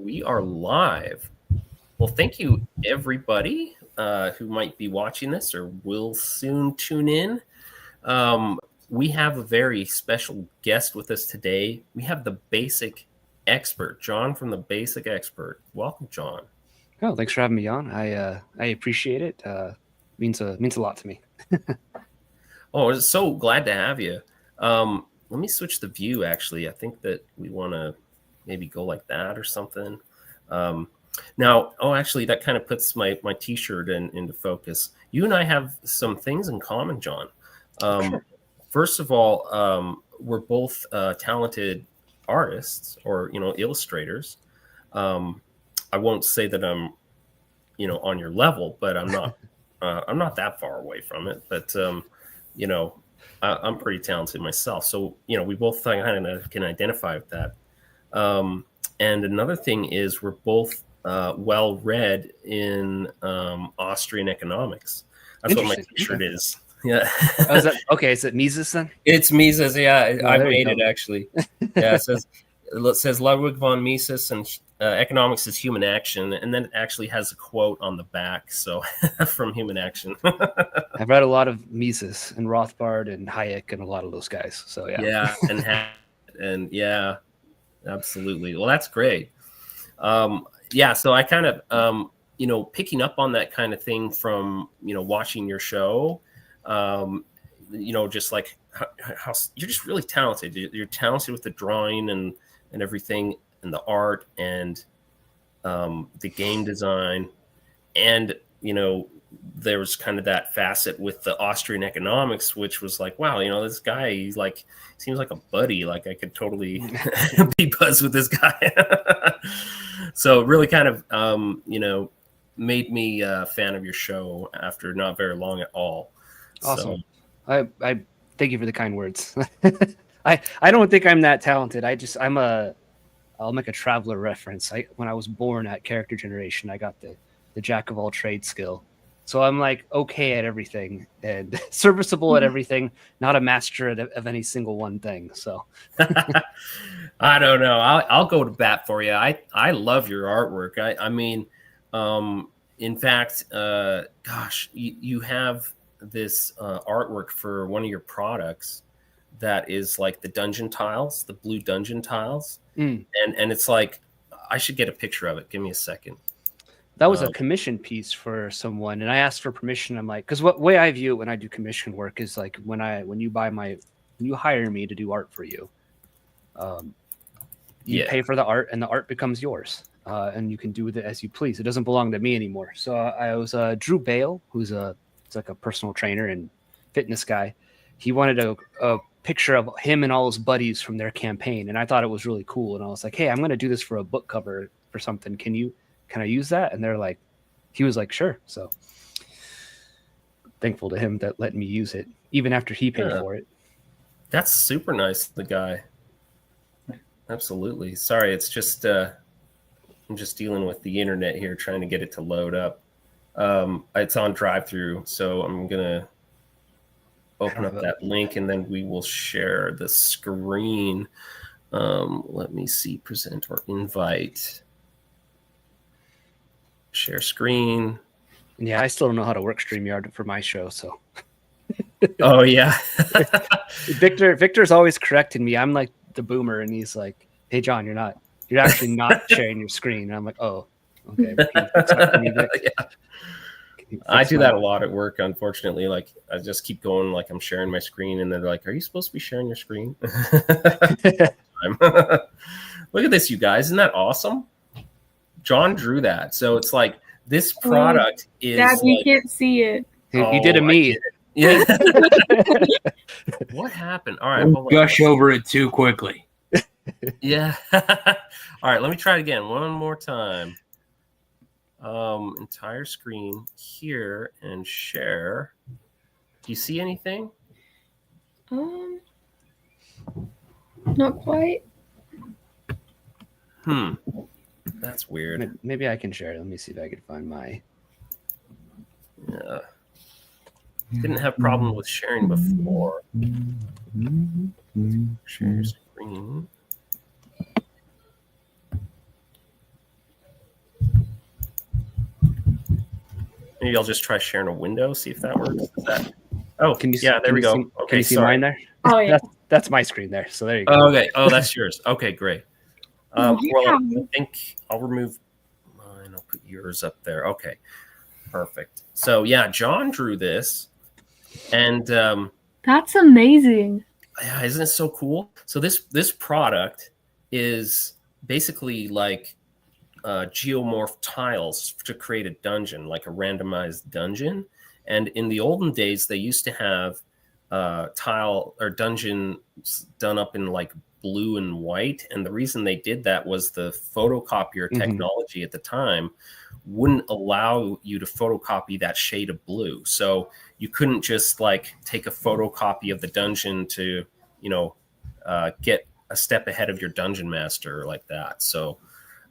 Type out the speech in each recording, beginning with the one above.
we are live. Well, thank you, everybody who might be watching this or will soon tune in. We have a very special guest with us today. We have the Basic Expert, John from the Basic Expert. Welcome, John. Oh, thanks for having me on. I appreciate it. Means a lot to me. Oh, I'm so glad to have you. Let me switch the view, actually. I think that we want to maybe go like that or something. Actually, that kind of puts my T-shirt into focus. You and I have some things in common, John. Sure. First of all, we're both talented artists or, illustrators. I won't say that I'm, on your level, but I'm not, I'm not that far away from it. But, I'm pretty talented myself. So, we both kind of can identify with that. And another thing is we're both well read in Austrian economics. That's what my T-shirt is. Yeah. Oh, is it Mises then? It's Mises. Yeah, Oh, I made it actually. Yeah, it says Ludwig von Mises, and economics is human action, and then it actually has a quote on the back. So from Human Action. I've read a lot of Mises and Rothbard and Hayek and a lot of those guys. So yeah. Yeah, and yeah, absolutely. Well, that's great. So I kind of picking up on that kind of thing from watching your show. Just like how you're just really talented. You're talented with the drawing and everything, and the art and the game design, and there was kind of that facet with the Austrian economics, which was like, wow, this guy, he's like, seems like a buddy. Like I could totally be buzzed with this guy. So it really kind of made me a fan of your show after not very long at all. Awesome. So, I thank you for the kind words. I don't think I'm that talented. I'll make a traveler reference. When I was born at character generation, I got the jack of all trades skill. So I'm like okay at everything and serviceable at everything, not a master of any single one thing. So I don't know. I'll go to bat for you. I love your artwork. I mean, in fact, you have this artwork for one of your products that is like the dungeon tiles, the blue dungeon tiles. And it's like, I should get a picture of it. Give me a second. That was a commission piece for someone, and I asked for permission. I'm like, because what way I view it when I do commission work is like when you hire me to do art for you, you pay for the art, and the art becomes yours, and you can do with it as you please. It doesn't belong to me anymore. So I was Drew Bale, who's like a personal trainer and fitness guy. He wanted a picture of him and all his buddies from their campaign, and I thought it was really cool. And I was like, hey, I'm going to do this for a book cover for something. Can I use that? And he was like, sure. So thankful to him that let me use it, even after he paid for it. That's super nice, the guy. Absolutely. Sorry, it's just I'm just dealing with the internet here, trying to get it to load up. It's on drive-through, so I'm gonna open up that link, and then we will share the screen. Let me see, present or invite. Share screen. Yeah, I still don't know how to work StreamYard for my show, so. Oh yeah. Victor's always correcting me. I'm like the boomer, and he's like, "Hey John, you're actually not sharing your screen." And I'm like, "Oh, okay." Yeah. I do that a lot at work, unfortunately. Like I just keep going like I'm sharing my screen, and they're like, "Are you supposed to be sharing your screen?" Look at this, you guys. Isn't that awesome? John drew that. So it's like this product is Dad, we can't see it. He did a me. Yeah. What happened? All right. Don't gush over it too quickly. Yeah. All right. Let me try it again. One more time. Entire screen here and share. Do you see anything? Not quite. That's weird. Maybe I can share it. Let me see if I can find my. Yeah. Didn't have problem with sharing before. Share your screen. Maybe I'll just try sharing a window, see if that works. Is that? Oh, Can you yeah, there we go. Can Okay, you see sorry. mine there? Oh yeah. That's my screen there. So there you go. Oh, okay. Oh, that's yours. Okay, great. Well, Yeah. I think I'll remove mine. I'll put yours up there. Okay, perfect. So yeah, John drew this, and That's amazing. yeah, isn't it so cool? So this product is basically like geomorph tiles to create a dungeon, like a randomized dungeon. And in the olden days, they used to have tile or dungeons done up in like blue and white. And the reason they did that was the photocopier technology at the time wouldn't allow you to photocopy that shade of blue. So you couldn't just like take a photocopy of the dungeon to, get a step ahead of your dungeon master like that. So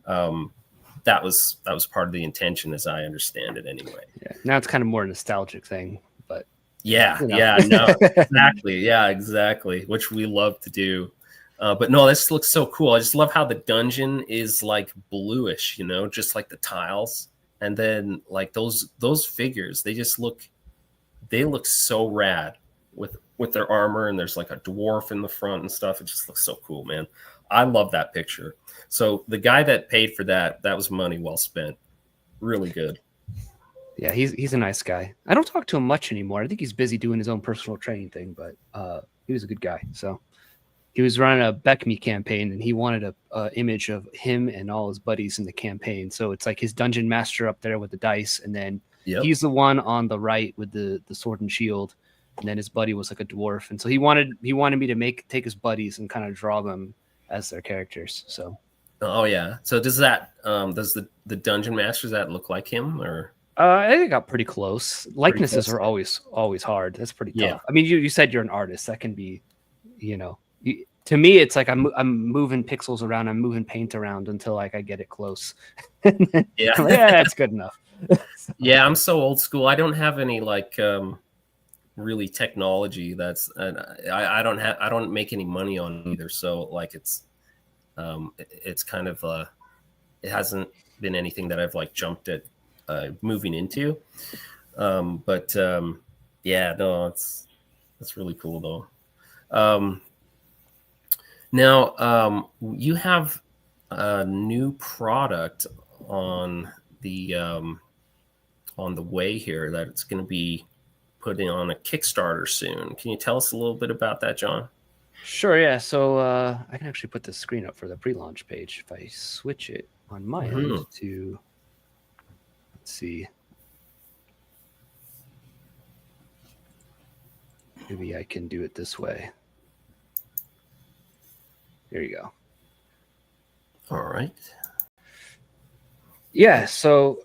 that was part of the intention, as I understand it, anyway. Yeah. Now it's kind of more a nostalgic thing, but yeah, exactly, which we love to do. But no, this looks so cool. I just love how the dungeon is like bluish, just like the tiles, and then like those figures, they look so rad with their armor, and there's like a dwarf in the front and stuff. It just looks so cool, man. I love that picture. So the guy that paid for that was money well spent. Really good. Yeah, he's a nice guy. I don't talk to him much anymore. I think he's busy doing his own personal training thing, but he was a good guy. So he was running a Beck Me campaign, and he wanted a image of him and all his buddies in the campaign. So it's like his dungeon master up there with the dice, and then he's the one on the right with the sword and shield, and then his buddy was like a dwarf. And so he wanted me to take his buddies and kind of draw them as their characters. So oh yeah. So does that does the dungeon master, does that look like him, or? I think it got pretty close. Likenesses are always hard. That's pretty tough. Yeah. I mean, you said you're an artist. That can be, to me, it's like I'm moving pixels around. I'm moving paint around until like I get it close. Yeah, that's good enough. Yeah, I'm so old school. I don't have any like really technology. That's I don't make any money on it either. So like it's kind of it hasn't been anything that I've like jumped at moving into. Yeah, no, it's really cool though. Now you have a new product on the way here that it's going to be putting on a Kickstarter soon. Can you tell us a little bit about that, John? Sure, yeah. So I can actually put the screen up for the pre-launch page if I switch it on my end to, let's see. Maybe I can do it this way. There you go. All right. Yeah, so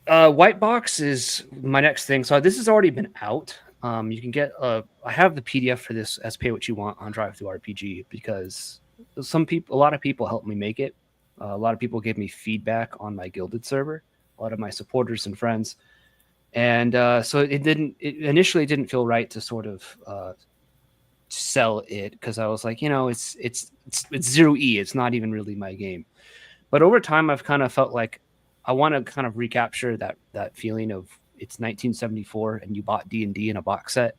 Wight Box is my next thing. So this has already been out. You can get I have the PDF for this as Pay What You Want on Drive-Thru-RPG because a lot of people helped me make it. A lot of people gave me feedback on my Gilded server, a lot of my supporters and friends. And so it initially didn't feel right to sort of sell it because I was like, it's 0E. It's not even really my game. But over time, I've kind of felt like I want to kind of recapture that feeling of it's 1974 and you bought D&D in a box set,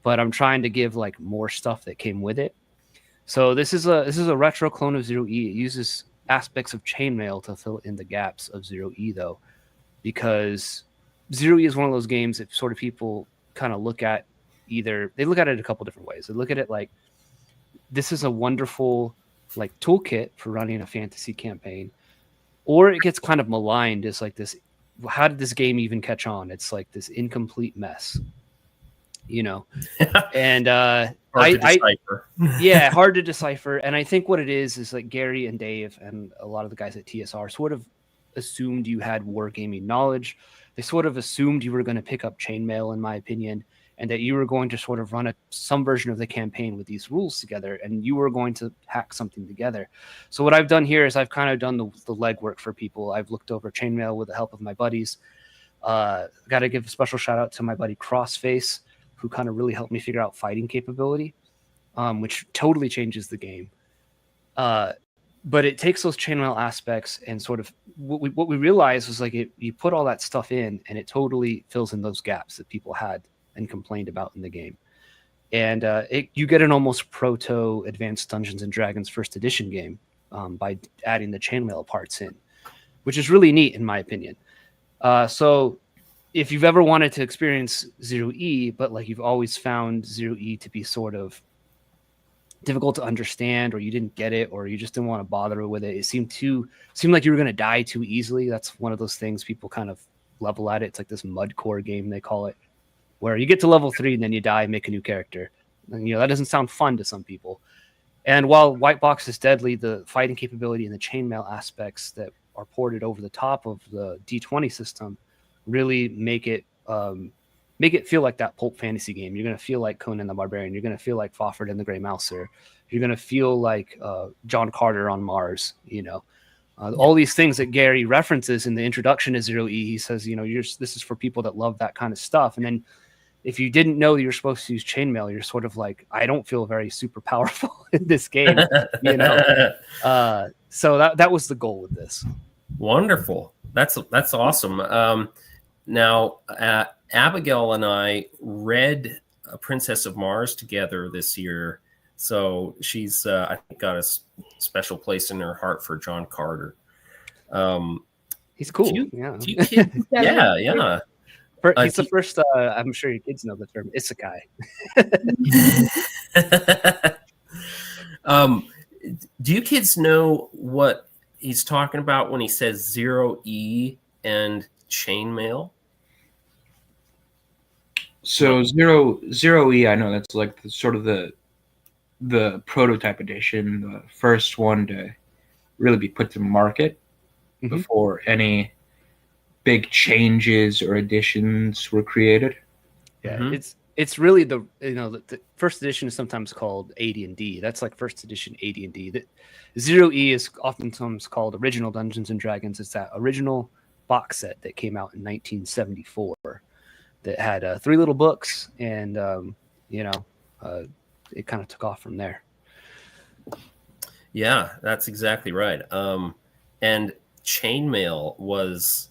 but I'm trying to give like more stuff that came with it. So this is a retro clone of 0E. It uses aspects of chainmail to fill in the gaps of 0E though, because 0E is one of those games that sort of people kind of look at they look at it a couple different ways. They look at it like this is a wonderful like toolkit for running a fantasy campaign, or it gets kind of maligned as like this, how did this game even catch on? It's like this incomplete mess, and hard to decipher. Yeah, hard to decipher. And I think what it is like Gary and Dave and a lot of the guys at TSR sort of assumed you had wargaming knowledge. They sort of assumed you were going to pick up chainmail, in my opinion, and that you were going to sort of run some version of the campaign with these rules together, and you were going to hack something together. So what I've done here is I've kind of done the legwork for people. I've looked over chainmail with the help of my buddies. Got to give a special shout out to my buddy Crossface, who kind of really helped me figure out fighting capability, which totally changes the game. but it takes those chainmail aspects and sort of what we realized was like you put all that stuff in and it totally fills in those gaps that people had and complained about in the game. And you get an almost proto Advanced Dungeons and Dragons first edition game by adding the chainmail parts in, which is really neat in my opinion. So if you've ever wanted to experience 0E, but like you've always found 0E to be sort of difficult to understand, or you didn't get it, or you just didn't want to bother with it, it seemed like you were going to die too easily. That's one of those things people kind of level at it. It's like this mudcore game, they call it, where you get to level 3 and then you die and make a new character. And, that doesn't sound fun to some people. And while Wight Box is deadly, the fighting capability and the chainmail aspects that are ported over the top of the D20 system really make it feel like that pulp fantasy game. You're going to feel like Conan the Barbarian. You're going to feel like Fafhrd and the Grey Mouser. You're going to feel like John Carter on Mars. All these things that Gary references in the introduction to 0E. He says, this is for people that love that kind of stuff. And then if you didn't know that you're supposed to use chainmail, you're sort of like, I don't feel very super powerful in this game. So that was the goal with this. Wonderful. That's awesome. Now, Abigail and I read Princess of Mars together this year, so she's I think got a special place in her heart for John Carter. He's cool. Do you kids, yeah. He's the first. I'm sure your kids know the term isekai. Do you kids know what he's talking about when he says 0E and chainmail? So zero E, I know that's like the prototype edition, the first one to really be put to market before any big changes or additions were created. Yeah, it's really the first edition is sometimes called AD&D. That's like first edition AD&D. That 0E is oftentimes called Original Dungeons and Dragons. It's that original box set that came out in 1974 that had 3 little books, and it kind of took off from there. Yeah, that's exactly right. And chainmail was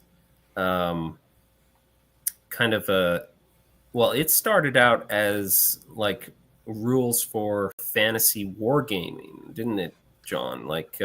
kind of it started out as like rules for fantasy wargaming, didn't it, John? Like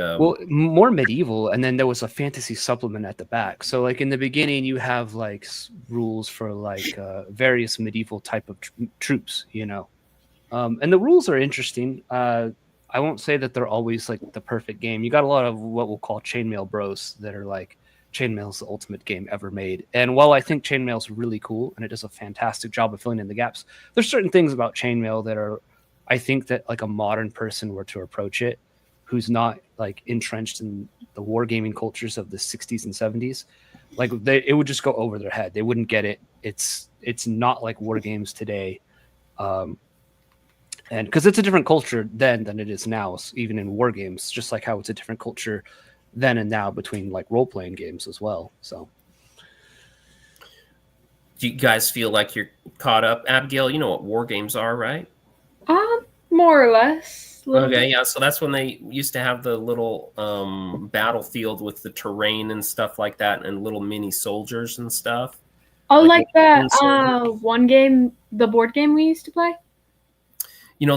more medieval, and then there was a fantasy supplement at the back. So like in the beginning you have like rules for like various medieval type of troops, and the rules are interesting. I won't say that they're always like the perfect game. You got a lot of what we'll call chainmail bros that are like, chainmail's the ultimate game ever made. And while I think chainmail's really cool and it does a fantastic job of filling in the gaps, there's certain things about chainmail that are, I think that like a modern person were to approach it, who's not like entrenched in the wargaming cultures of the 60s and 70s, like it would just go over their head. They wouldn't get it. It's not like war games today. And because it's a different culture then than it is now, even in war games, just like how it's a different culture then and now between like role-playing games as well. So do you guys feel like you're caught up? Abigail, you know what war games are, right? More or less. Okay, yeah. So that's when they used to have the little battlefield with the terrain and stuff like that, and little mini soldiers and stuff. Oh, like that one game, the board game we used to play? The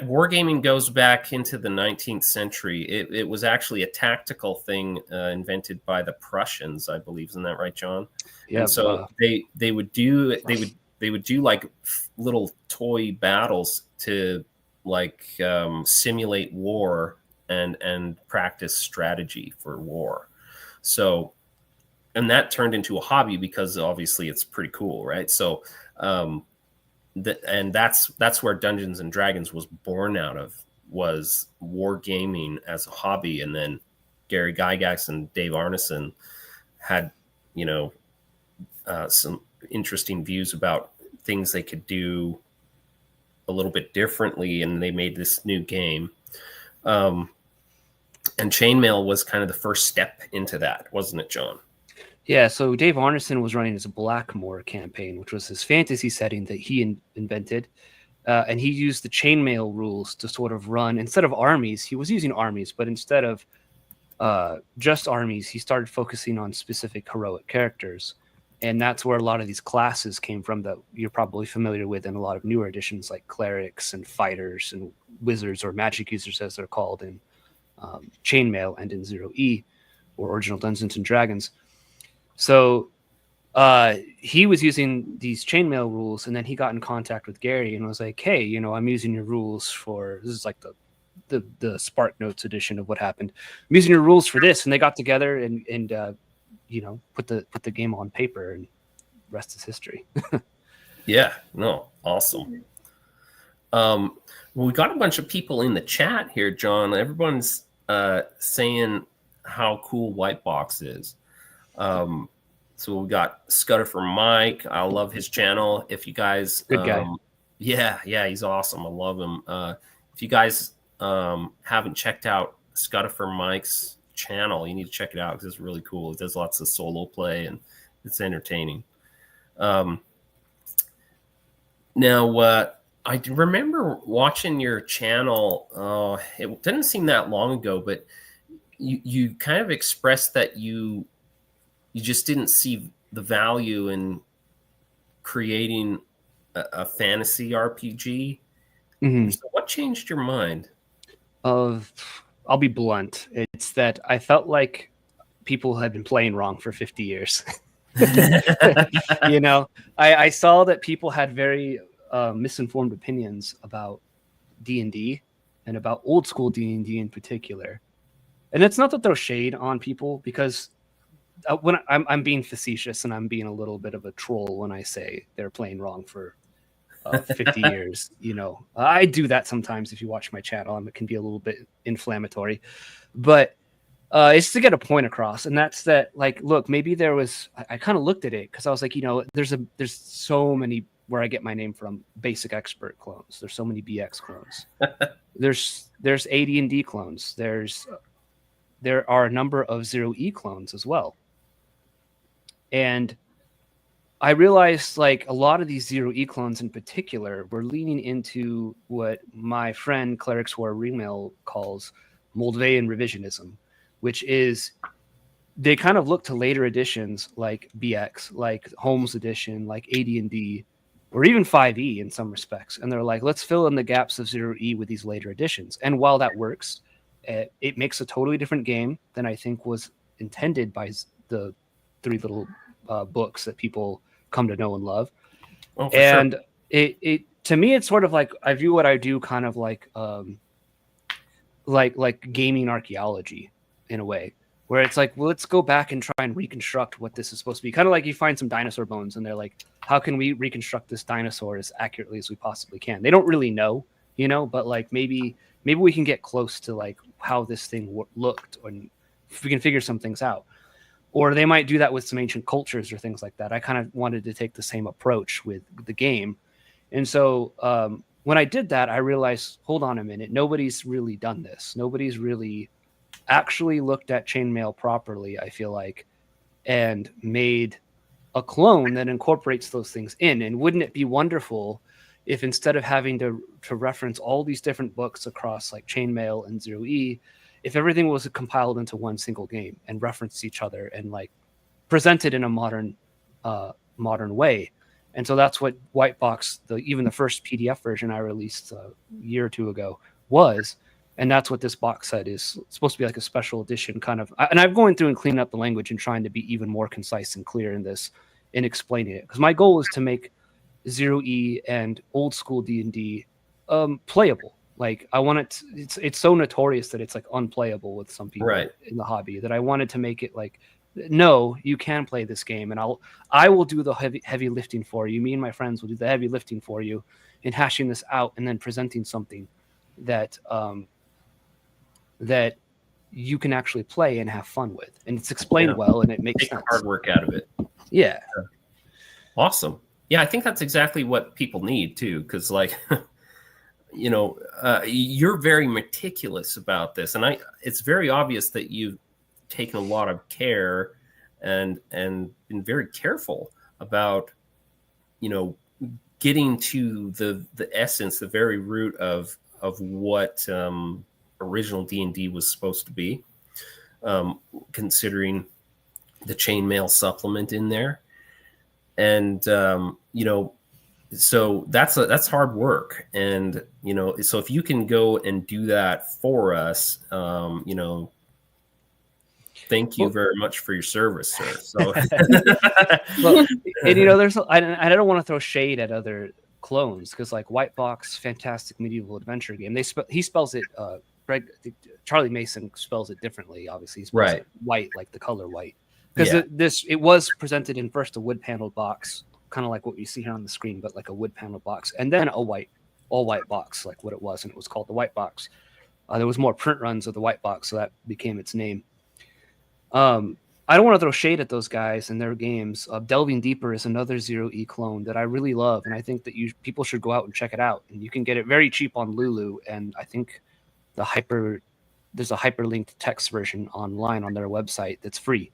wargaming goes back into the 19th century. It was actually a tactical thing invented by the Prussians, I believe. Isn't that right, John? Yeah. And so they would do like little toy battles to like simulate war and practice strategy for war. So, and that turned into a hobby because obviously it's pretty cool, right? So. And that's where Dungeons and Dragons was born out of, was wargaming as a hobby. And then Gary Gygax and Dave Arneson had, some interesting views about things they could do a little bit differently, and they made this new game. And chainmail was kind of the first step into that, wasn't it, John? Yeah, so Dave Arneson was running his Blackmoor campaign, which was his fantasy setting that he invented. And he used the chainmail rules to sort of run, instead of armies, he was using armies, but instead of just armies, he started focusing on specific heroic characters. And that's where a lot of these classes came from that you're probably familiar with in a lot of newer editions, like clerics and fighters and wizards, or magic users as they're called in Chainmail and in 0E, or original Dungeons and Dragons. So he was using these chainmail rules, and then he got in contact with Gary and was like, hey, you know, I'm using your rules for, this is like the Spark Notes edition of what happened. I'm using your rules for this. And they got together and you know, put the game on paper, and rest is history. Yeah, no, awesome. Well, we got a bunch of people in the chat here, John. Everyone's saying how cool Wight Box is. So we got Scudder for Mike. I love his channel. If you guys, Good guy. Yeah, he's awesome. I love him. If you guys haven't checked out Scudder for Mike's channel, you need to check it out because it's really cool. It does lots of solo play and it's entertaining. Now, I remember watching your channel. It didn't seem that long ago, but you kind of expressed that you just didn't see the value in creating a fantasy RPG. Mm-hmm. So what changed your mind? I'll be blunt. It's that I felt like people had been playing wrong for 50 years. You know, I saw that people had very misinformed opinions about D&D and about old school D&D in particular. And it's not to throw shade on people, because when I'm being facetious and I'm being a little bit of a troll when I say they're playing wrong for 50 years. You know, I do that sometimes. If you watch my channel, it can be a little bit inflammatory, but it's to get a point across. And that's that, like, look, maybe there was, I kind of looked at it because I was like, you know, there's so many, where I get my name from, basic expert clones. There's so many BX clones. there's AD&D clones. There are a number of 0E clones as well. And I realized, like, a lot of these 0E clones in particular were leaning into what my friend Clerics War Remail calls Moldavian revisionism, which is they kind of look to later editions like BX, like Holmes edition, like AD&D, or even 5E in some respects. And they're like, let's fill in the gaps of 0E with these later editions. And while that works, it makes a totally different game than I think was intended by the three little books that people come to know and love. Oh, and sure. it to me, it's sort of like, I view what I do kind of like gaming archaeology in a way, where it's like, well, let's go back and try and reconstruct what this is supposed to be. Kind of like you find some dinosaur bones and they're like, how can we reconstruct this dinosaur as accurately as we possibly can? They don't really know, you know, but like maybe we can get close to like how this thing looked, and if we can figure some things out. Or they might do that with some ancient cultures or things like that. I kind of wanted to take the same approach with the game. And so when I did that, I realized, hold on a minute, nobody's really done this. Nobody's really actually looked at chainmail properly, I feel like, and made a clone that incorporates those things in. And wouldn't it be wonderful if, instead of having to reference all these different books across like chainmail and 0E, if everything was compiled into one single game and referenced each other and like presented in a modern way. And so that's what Wight Box, even the first PDF version I released a year or two ago, was. And that's what this box set is. It's supposed to be like a special edition kind of. And I'm going through and cleaning up the language and trying to be even more concise and clear in this, in explaining it. Because my goal is to make 0E and old school D&D playable. Like, I want it it's so notorious that it's like unplayable with some people in the hobby, that I wanted to make it like, no, you can play this game, and I will do the heavy lifting for you. Me and my friends will do the heavy lifting for you in hashing this out and then presenting something that that you can actually play and have fun with. And it's explained well, and it makes sense. Hard work out of it. Yeah. Awesome. Yeah, I think that's exactly what people need too, because like you know, you're very meticulous about this, and it's very obvious that you've taken a lot of care and been very careful about, you know, getting to the essence, the very root of what original D&D was supposed to be. considering the chainmail supplement in there. And, so that's hard work. And, so if you can go and do that for us, thank you very much for your service, sir. So, well, and there's, I don't want to throw shade at other clones, because like Wight Box, fantastic medieval adventure game. He spells it, Charlie Mason spells it differently. Obviously, he spells it white, like the color white, because it was presented in first a wood paneled box, kind of like what you see here on the screen, but like a wood paneled box, and then a all white box, like what it was, and it was called the Wight Box. There was more print runs of the Wight Box, so that became its name. I don't want to throw shade at those guys and their games. Delving Deeper is another 0E clone that I really love, and I think that people should go out and check it out. And you can get it very cheap on Lulu, and I think there's a hyperlinked text version online on their website that's free.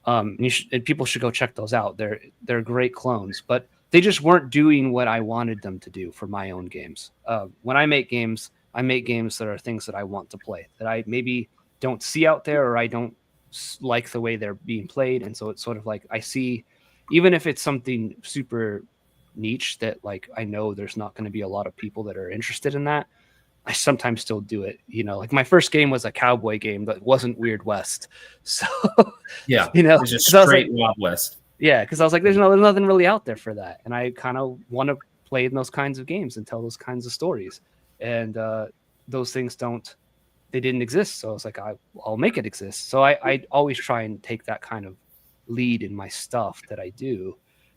And people should go check those out. They're great clones, but they just weren't doing what I wanted them to do for my own games. When I make games that are things that I want to play, that I maybe don't see out there, or I don't like the way they're being played. And so it's sort of like, I see, even if it's something super niche that like I know there's not going to be a lot of people that are interested in that, I sometimes still do it. Like my first game was a cowboy game that wasn't Weird West, so yeah, it was just straight Wild West. Yeah, because I was like, there's nothing really out there for that, and I kind of want to play in those kinds of games and tell those kinds of stories, and those things didn't exist. So I was like, I'll make it exist. So I always try and take that kind of lead in my stuff that I do.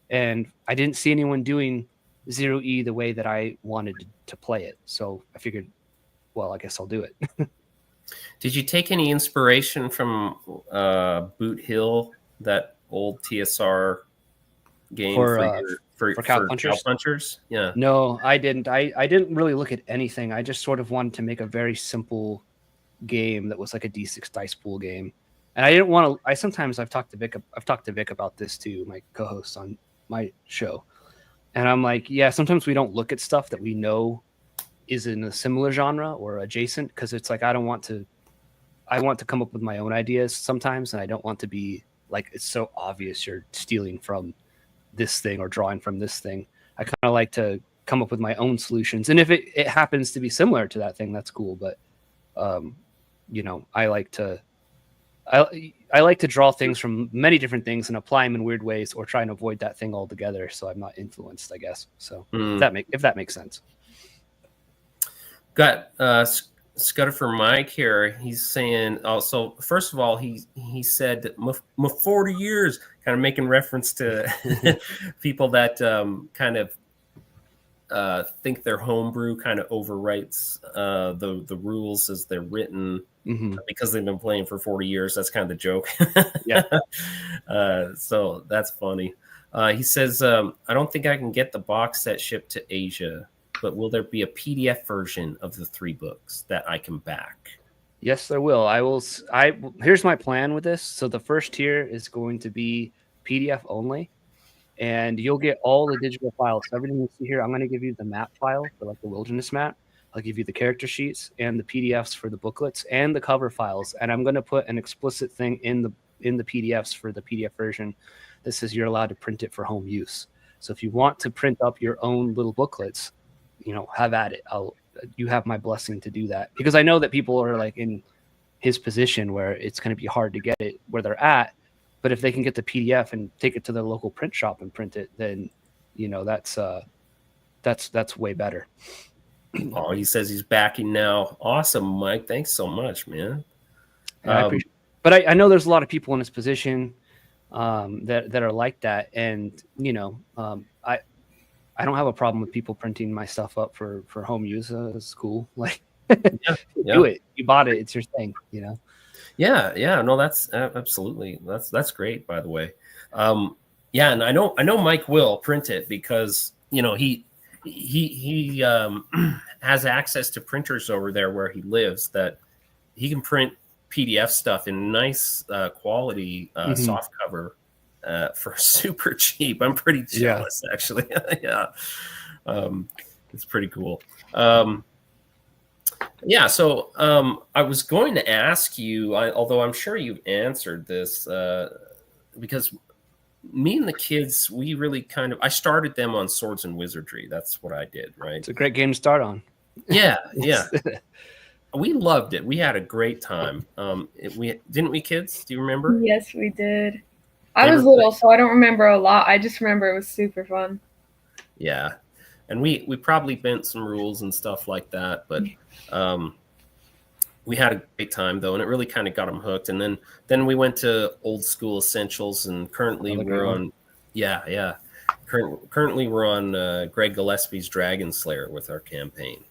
And I didn't see anyone doing 0E the way that I wanted to play it. So I figured, well, I guess I'll do it. Did you take any inspiration from Boot Hill, that old TSR game for Cow Punchers? Yeah. No, I didn't. I didn't really look at anything. I just sort of wanted to make a very simple game that was like a D6 dice pool game, and I didn't want to. I've talked to Vic about this too, my co-host on my show, and I'm like, yeah, sometimes we don't look at stuff that we know is in a similar genre or adjacent, because it's like I want to come up with my own ideas sometimes, and I don't want to be like, it's so obvious you're stealing from this thing or drawing from this thing. I kind of like to come up with my own solutions, and if it happens to be similar to that thing, that's cool. But I like to draw things from many different things and apply them in weird ways, or try and avoid that thing altogether, so I'm not influenced, I guess. So if that makes sense. Got Scudder for Mike here. He's saying, so first of all, he said my 40 years, kind of making reference to people that kind of think their homebrew kind of overwrites the rules as they're written, because they've been playing for 40 years. That's kind of the joke. Yeah. So that's funny. He says, I don't think I can get the box set shipped to Asia, but will there be a PDF version of the 3 books that I can back? Yes, there will. Here's my plan with this. So the first tier is going to be PDF only, and you'll get all the digital files. So everything you see here, I'm going to give you the map file for like the wilderness map. I'll give you the character sheets and the PDFs for the booklets and the cover files. And I'm going to put an explicit thing in the PDFs for the PDF version that says you're allowed to print it for home use. So if you want to print up your own little booklets, have at it. You have my blessing to do that, because I know that people are like in his position where it's going to be hard to get it where they're at. But if they can get the PDF and take it to their local print shop and print it, then that's way better. Oh, he says he's backing now. Awesome, Mike. Thanks so much, man. I appreciate it. But I know there's a lot of people in this position that are like that, and I don't have a problem with people printing my stuff up for home use. It's cool. Like, do it. You bought it. It's your thing. Yeah. No, that's absolutely. That's great, by the way. Yeah, and I know Mike will print it, because he has access to printers over there where he lives that he can print PDF stuff in nice quality soft cover for super cheap. I'm pretty jealous, actually. Yeah, it's pretty cool. Yeah, so I was going to ask you, although I'm sure you've answered this, because me and the kids, we really I started them on Swords and Wizardry. That's what I did, right? It's a great game to start on. Yeah, yeah. We loved it. We had a great time. We didn't we, kids? Do you remember? Yes, we did. I was little, so I don't remember a lot. I just remember it was super fun. Yeah, and we probably bent some rules and stuff like that, but we had a great time though, and it really kind of got them hooked. And then we went to Old School Essentials, and currently we're on, yeah. Currently we're on Greg Gillespie's Dragon Slayer with our campaign.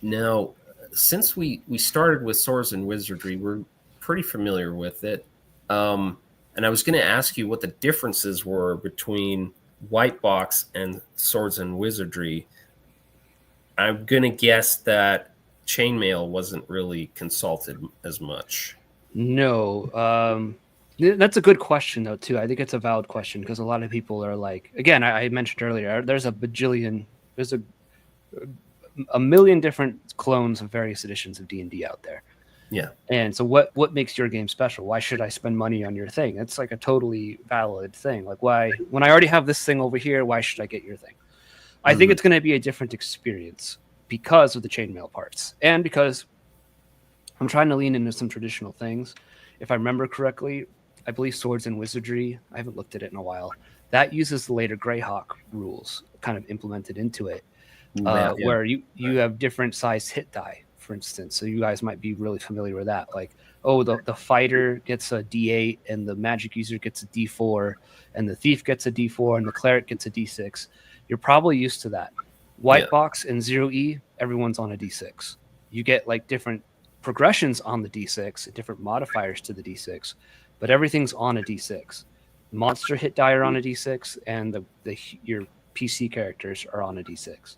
Now, since we started with Swords and Wizardry, we're pretty familiar with it. And I was going to ask you what the differences were between Wight Box and Swords and Wizardry. I'm going to guess that chainmail wasn't really consulted as much. No. That's a good question, though, too. I think it's a valid question because a lot of people are like, again, I mentioned earlier, there's a million different clones of various editions of D&D out there. Yeah. And so what makes your game special? Why should I spend money on your thing? It's like a totally valid thing. Like, why, when I already have this thing over here, why should I get your thing? I think it's going to be a different experience because of the chainmail parts and because I'm trying to lean into some traditional things. If I remember correctly, I believe Swords and Wizardry, I haven't looked at it in a while, that uses the later Greyhawk rules kind of implemented into it, where you have different size hit die, for instance. So you guys might be really familiar with that. Like, oh, the fighter gets a D8 and the magic user gets a D4 and the thief gets a D4 and the cleric gets a D6. You're probably used to that. Wight Box and 0E, everyone's on a D6. You get like different progressions on the D6, different modifiers to the D6, but everything's on a D6. Monster hit die are on a D6, and your PC characters are on a D6.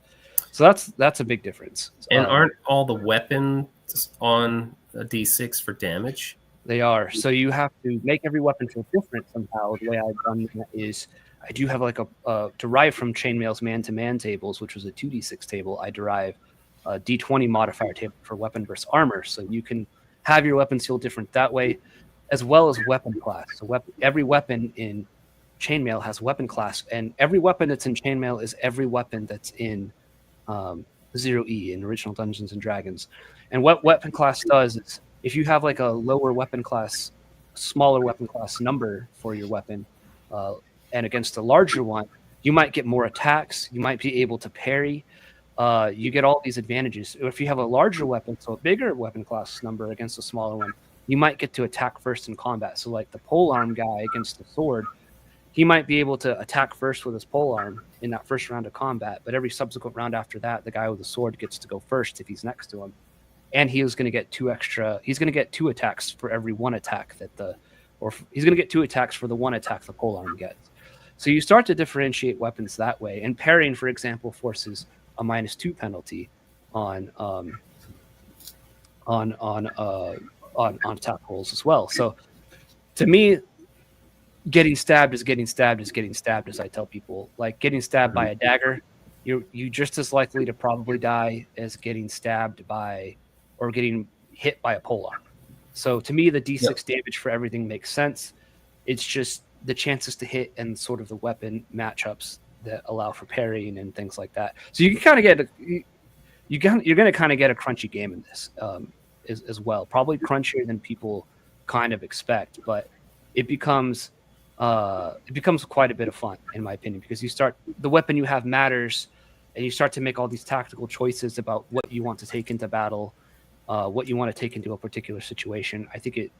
So that's a big difference. And aren't all the weapons on a D6 for damage? They are. So you have to make every weapon feel different somehow. The way I've done that is I do have like a derived from Chainmail's man-to-man tables, which was a 2D6 table. I derive a D20 modifier table for weapon versus armor. So you can have your weapons feel different that way, as well as weapon class. So every weapon in Chainmail has weapon class, and every weapon that's in Chainmail is every weapon that's in 0E in original Dungeons and Dragons. And what weapon class does is if you have like a lower weapon class, smaller weapon class number for your weapon, and against a larger one, you might get more attacks. You might be able to parry. You get all these advantages. If you have a larger weapon, so a bigger weapon class number against a smaller one, you might get to attack first in combat. So like the polearm guy against the sword, he might be able to attack first with his polearm in that first round of combat, but every subsequent round after that, the guy with the sword gets to go first if he's next to him. And he's going to get two attacks for every one attack he's going to get 2 attacks for the one attack the polearm gets. So you start to differentiate weapons that way. And parrying, for example, forces a -2 penalty on attack rolls as well. So to me, getting stabbed is getting stabbed is getting stabbed, as I tell people. Like getting stabbed by a dagger, you're just as likely to probably die as getting stabbed by or getting hit by a polearm. So to me, the D6 damage for everything makes sense. It's just the chances to hit and sort of the weapon matchups that allow for parrying and things like that. So you can kind of get you're going to kind of get a crunchy game in this as well. Probably crunchier than people kind of expect, but it becomes quite a bit of fun, in my opinion, because the weapon you have matters, and you start to make all these tactical choices about what you want to take into battle, what you want to take into a particular situation. I think it,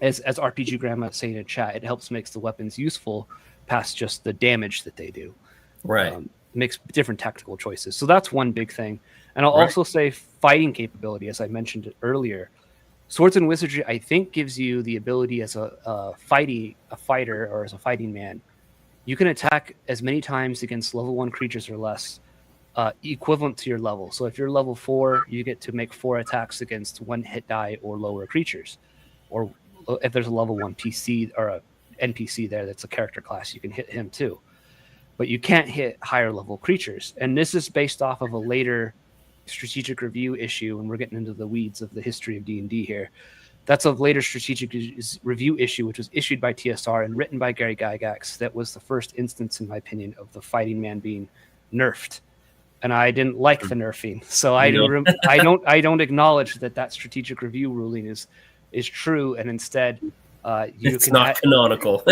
as RPG Grandma saying in chat, it helps makes the weapons useful past just the damage that they do. Right. Makes different tactical choices. So that's one big thing. And I'll also say fighting capability, as I mentioned earlier. Swords and Wizardry, I think, gives you the ability as a fighter or as a fighting man. You can attack as many times against level 1 creatures or less, equivalent to your level. So if you're level 4, you get to make 4 attacks against 1 hit die or lower creatures. Or if there's a level 1 PC or a NPC there that's a character class, you can hit him too. but you can't hit higher level creatures. And this is based off of a later strategic review issue, and we're getting into the weeds of the history of D&D here. That's a later strategic review issue, which was issued by TSR and written by Gary Gygax. That was the first instance, in my opinion, of the fighting man being nerfed, and I didn't like the nerfing. So I don't acknowledge that strategic review ruling is true, and instead, it's not canonical.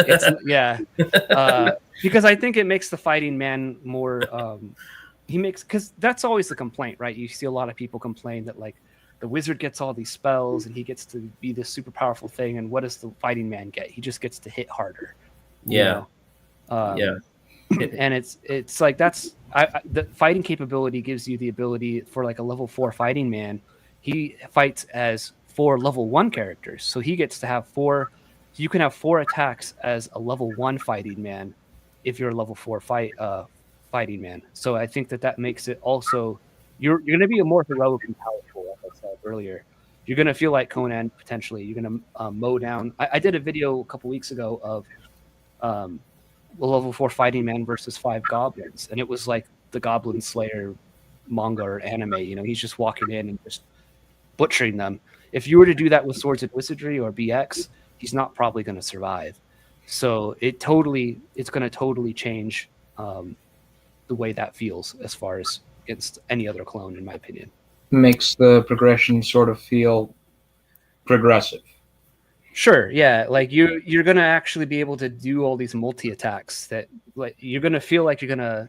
Because I think it makes the fighting man more. Because that's always the complaint, right? You see a lot of people complain that like the wizard gets all these spells and he gets to be this super powerful thing, and what does the fighting man get? He just gets to hit harder. Yeah. And it's like the fighting capability gives you the ability for like a level 4 fighting man. He fights as 4 level 1 characters, so he gets to have 4. You can have 4 attacks as a level 1 fighting man if you're a level 4 fighting man. So I think that makes it also you're going to be a more heroic and powerful, like I said earlier. You're going to feel like Conan potentially. You're going to mow down. I did a video a couple weeks ago of a level 4 fighting man versus 5 goblins, and it was like the Goblin Slayer manga or anime. You know, he's just walking in and just butchering them. If you were to do that with Swords and Wizardry or BX, he's not probably going to survive. So it's going to totally change the way that feels as far as against any other clone, in my opinion. Makes the progression sort of feel progressive. Sure, yeah. Like you're going to actually be able to do all these multi-attacks that like you're going to feel like you're going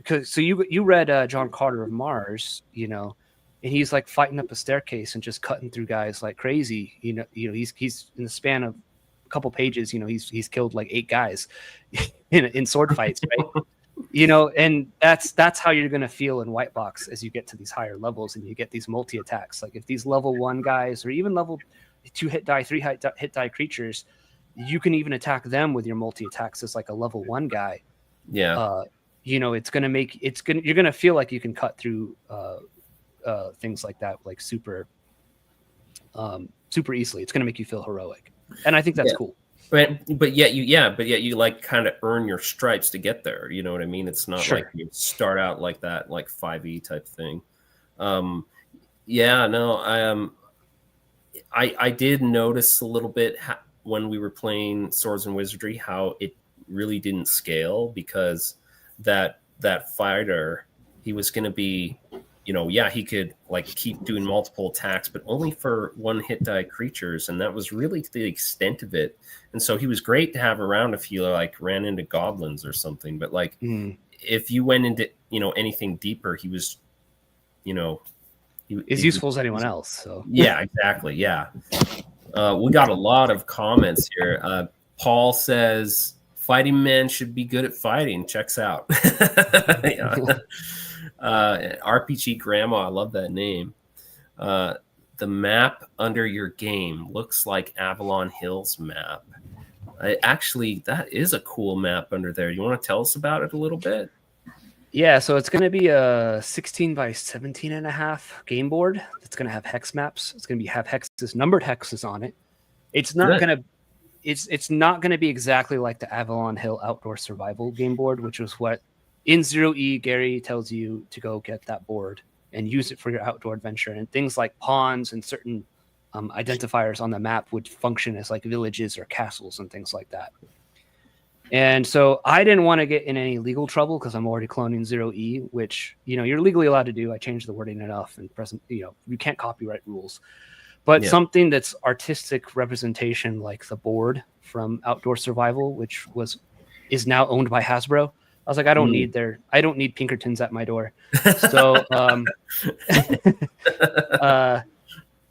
to so you read John Carter of Mars, you know, and he's like fighting up a staircase and just cutting through guys like crazy. You know, he's in the span of a couple pages, you know, he's killed like 8 guys in sword fights, right? You know, and that's how you're going to feel in Wight Box as you get to these higher levels and you get these multi attacks. Like if these level 1 guys or even level 2 hit die, 3 hit die creatures, you can even attack them with your multi attacks as like a level 1 guy. Yeah. You know, you're going to feel like you can cut through things like that, like super easily. It's going to make you feel heroic, and I think that's cool. But yet you like kind of earn your stripes to get there. You know what I mean? It's not like you start out like that, like 5e type thing. I did notice a little bit when we were playing Swords and Wizardry how it really didn't scale, because that fighter, he was going to be, you know, he could like keep doing multiple attacks, but only for 1 hit die creatures, and that was really to the extent of it. And so he was great to have around if you like ran into goblins or something. But like if you went into, you know, anything deeper, he was, you know, as useful as anyone else. So yeah, exactly. Yeah. We got a lot of comments here. Paul says fighting men should be good at fighting. Checks out. RPG Grandma, I love that name. The map under your game looks like Avalon Hills map. Actually, that is a cool map under there. You want to tell us about it a little bit? Yeah, so it's going to be a 16 by 17 and a half game board. It's going to have hex maps. It's going to have hexes, numbered hexes on it. It's not going to it's not going to be exactly like the Avalon Hill Outdoor Survival game board, which was what in 0E Gary tells you to go get that board and use it for your outdoor adventure. And things like ponds and certain identifiers on the map would function as like villages or castles and things like that. And so I didn't want to get in any legal trouble because I'm already cloning 0E, which, you know, you're legally allowed to do. I changed the wording enough and present, you know, you can't copyright rules. But something that's artistic representation, like the board from Outdoor Survival, which is now owned by Hasbro. I was like, I don't need Pinkertons at my door. So,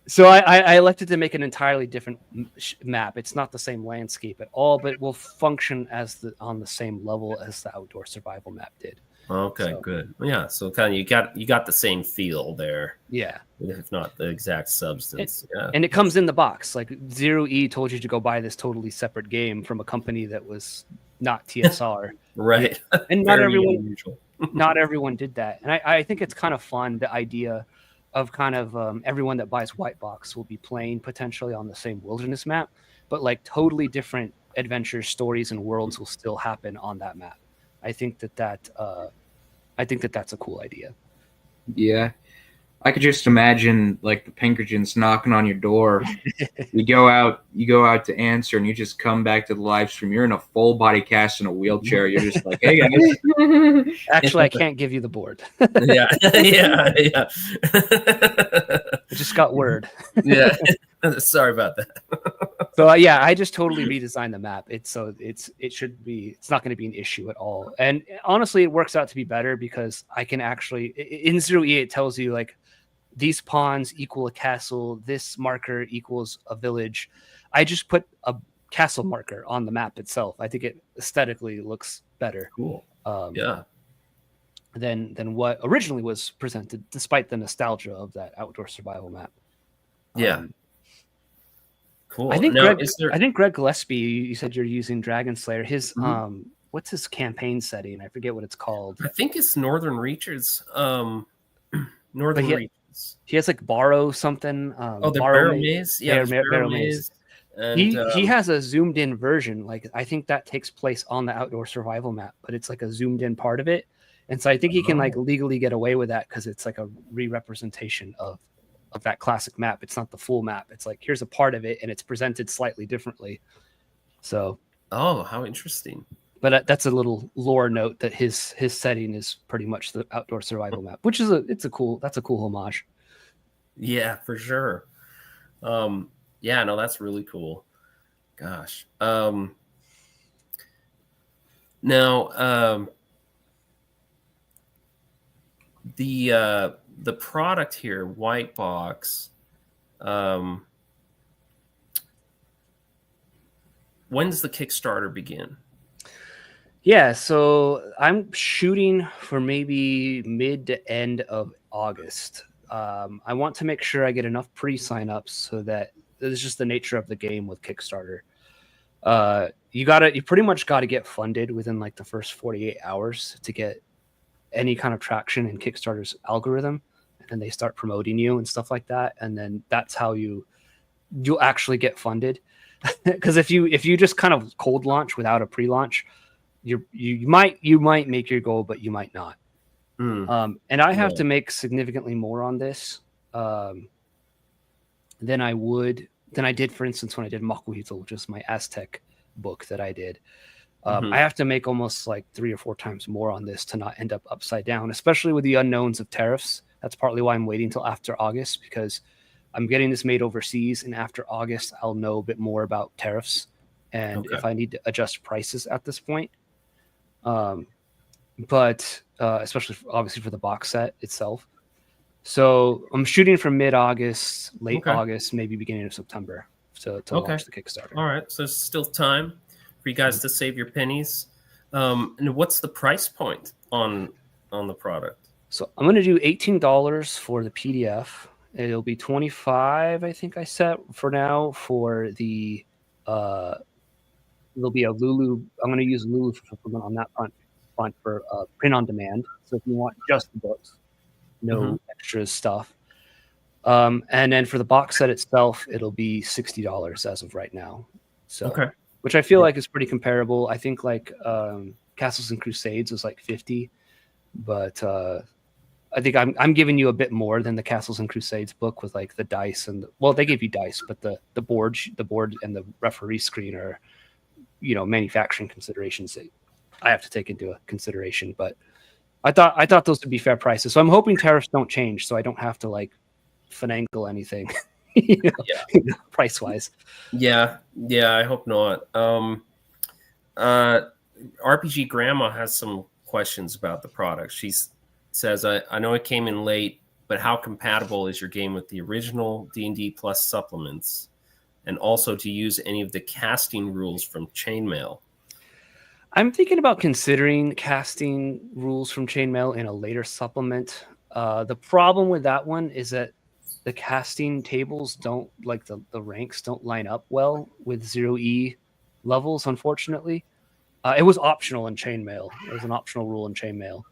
so I elected to make an entirely different map. It's not the same landscape at all, but will function as on the same level as the Outdoor Survival map did. Okay, so, good. Yeah, so kind of you got the same feel there. Yeah, if not the exact substance. And it comes in the box. Like 0E told you to go buy this totally separate game from a company that was not TSR. Right. And not everyone did that. And I think it's kind of fun, the idea of kind of everyone that buys Wight Box will be playing potentially on the same wilderness map, but like totally different adventures, stories, and worlds will still happen on that map. I think that's a cool idea. Yeah. I could just imagine like the Pinkertons knocking on your door. You go out to answer, and you just come back to the live stream. You're in a full body cast in a wheelchair. You're just like, hey guys. Actually, I can't give you the board. Yeah, yeah. I just got word. Yeah. Sorry about that. So yeah, I just totally redesigned the map. It's not going to be an issue at all. And honestly, it works out to be better because I can actually in 0E it tells you like these pawns equal a castle, this marker equals a village. I just put a castle marker on the map itself. I think it aesthetically looks better. Cool. Yeah. Than what originally was presented, despite the nostalgia of that outdoor survival map. Yeah. Cool. I think now, Greg Gillespie, you said you're using Dragon Slayer. His what's his campaign setting? I forget what it's called. I think it's Northern Reaches. Northern Reaches. He has like Borrow something. The Barrow Maze. Yeah, Barrow Maze. And, he has a zoomed in version. Like I think that takes place on the outdoor survival map, but it's like a zoomed in part of it. And so I think he can like legally get away with that because it's like a re-representation of that classic map. It's not the full map. It's like here's a part of it, and it's presented slightly differently. So. Oh, how interesting! But that's a little lore note that his setting is pretty much the outdoor survival map, which is a cool homage. Yeah, for sure. Yeah, no, that's really cool. Gosh. Now, the product here, Wight Box. When does the Kickstarter begin? Yeah, so I'm shooting for maybe mid to end of August. I want to make sure I get enough pre-signups so that this is just the nature of the game with Kickstarter. You pretty much got to get funded within like the first 48 hours to get any kind of traction in Kickstarter's algorithm, and then they start promoting you and stuff like that, and then that's how you'll actually get funded. Because if you just kind of cold launch without a pre-launch, you might make your goal, but you might not. And I have to make significantly more on this than I did, for instance, when I did Makuhito, which is my Aztec book that I did. I have to make almost like 3 or 4 times more on this to not end up upside down, especially with the unknowns of tariffs. That's partly why I'm waiting till after August, because I'm getting this made overseas, and after August, I'll know a bit more about tariffs and if I need to adjust prices at this point. But especially obviously for the box set itself. So I'm shooting from mid-August, late August, maybe beginning of September to launch the Kickstarter. All right, so there's still time for you guys to save your pennies. And what's the price point on the product? So I'm going to do $18 for the PDF. It'll be $25, I think I set for now for the. There'll be a Lulu. I'm going to use Lulu fulfillment on that front for print on demand. So if you want just the books, no extra stuff. And then for the box set itself, it'll be $60 as of right now. So, which I feel like is pretty comparable. I think like Castles and Crusades was like $50, but I think I'm giving you a bit more than the Castles and Crusades book with like the dice and they gave you dice, but the board and the referee screen are, manufacturing considerations that I have to take into consideration. But I thought those would be fair prices. So I'm hoping tariffs don't change, so I don't have to like finagle anything, price wise. Yeah, I hope not. RPG Grandma has some questions about the product. She says, I know it came in late, but how compatible is your game with the original D&D Plus supplements? And also to use any of the casting rules from Chainmail? I'm thinking about considering casting rules from Chainmail in a later supplement. The problem with that one is that the casting tables don't, like the ranks don't line up well with 0E levels, unfortunately. It was optional in Chainmail. It was an optional rule in Chainmail.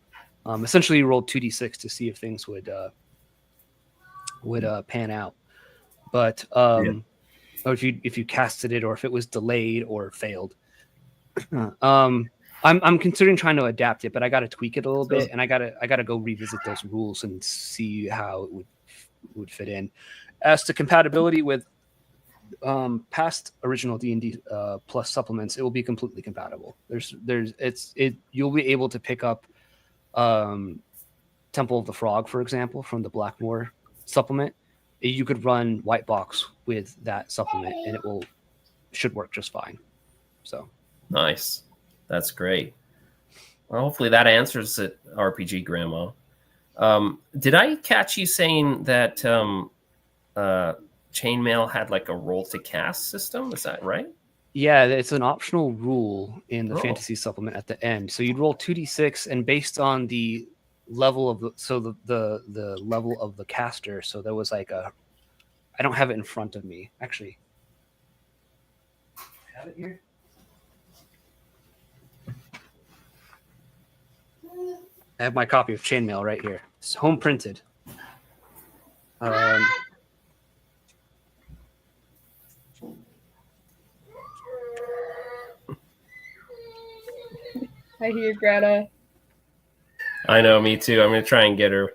Essentially, you rolled 2d6 to see if things would pan out. But or if you casted it, or if it was delayed or failed. I'm considering trying to adapt it, but I got to tweak it a little bit, and I gotta go revisit those rules and see how it would fit in. As to compatibility with past original D&D plus supplements, it will be completely compatible. You'll be able to pick up Temple of the Frog, for example, from the Blackmoor supplement. You could run Wight Box with that supplement, and should work just fine. So nice. That's great. Well, hopefully that answers it, RPG Grandma. Did I catch you saying that Chainmail had like a roll to cast system? Is that right? Yeah, it's an optional rule in the fantasy supplement at the end. So you'd roll 2d6, and based on the level of the level of the caster. So there was like I don't have it in front of me actually. I have it here. I have my copy of Chainmail right here. It's home printed. I hear Greta. I know, me too. I'm gonna try and get her.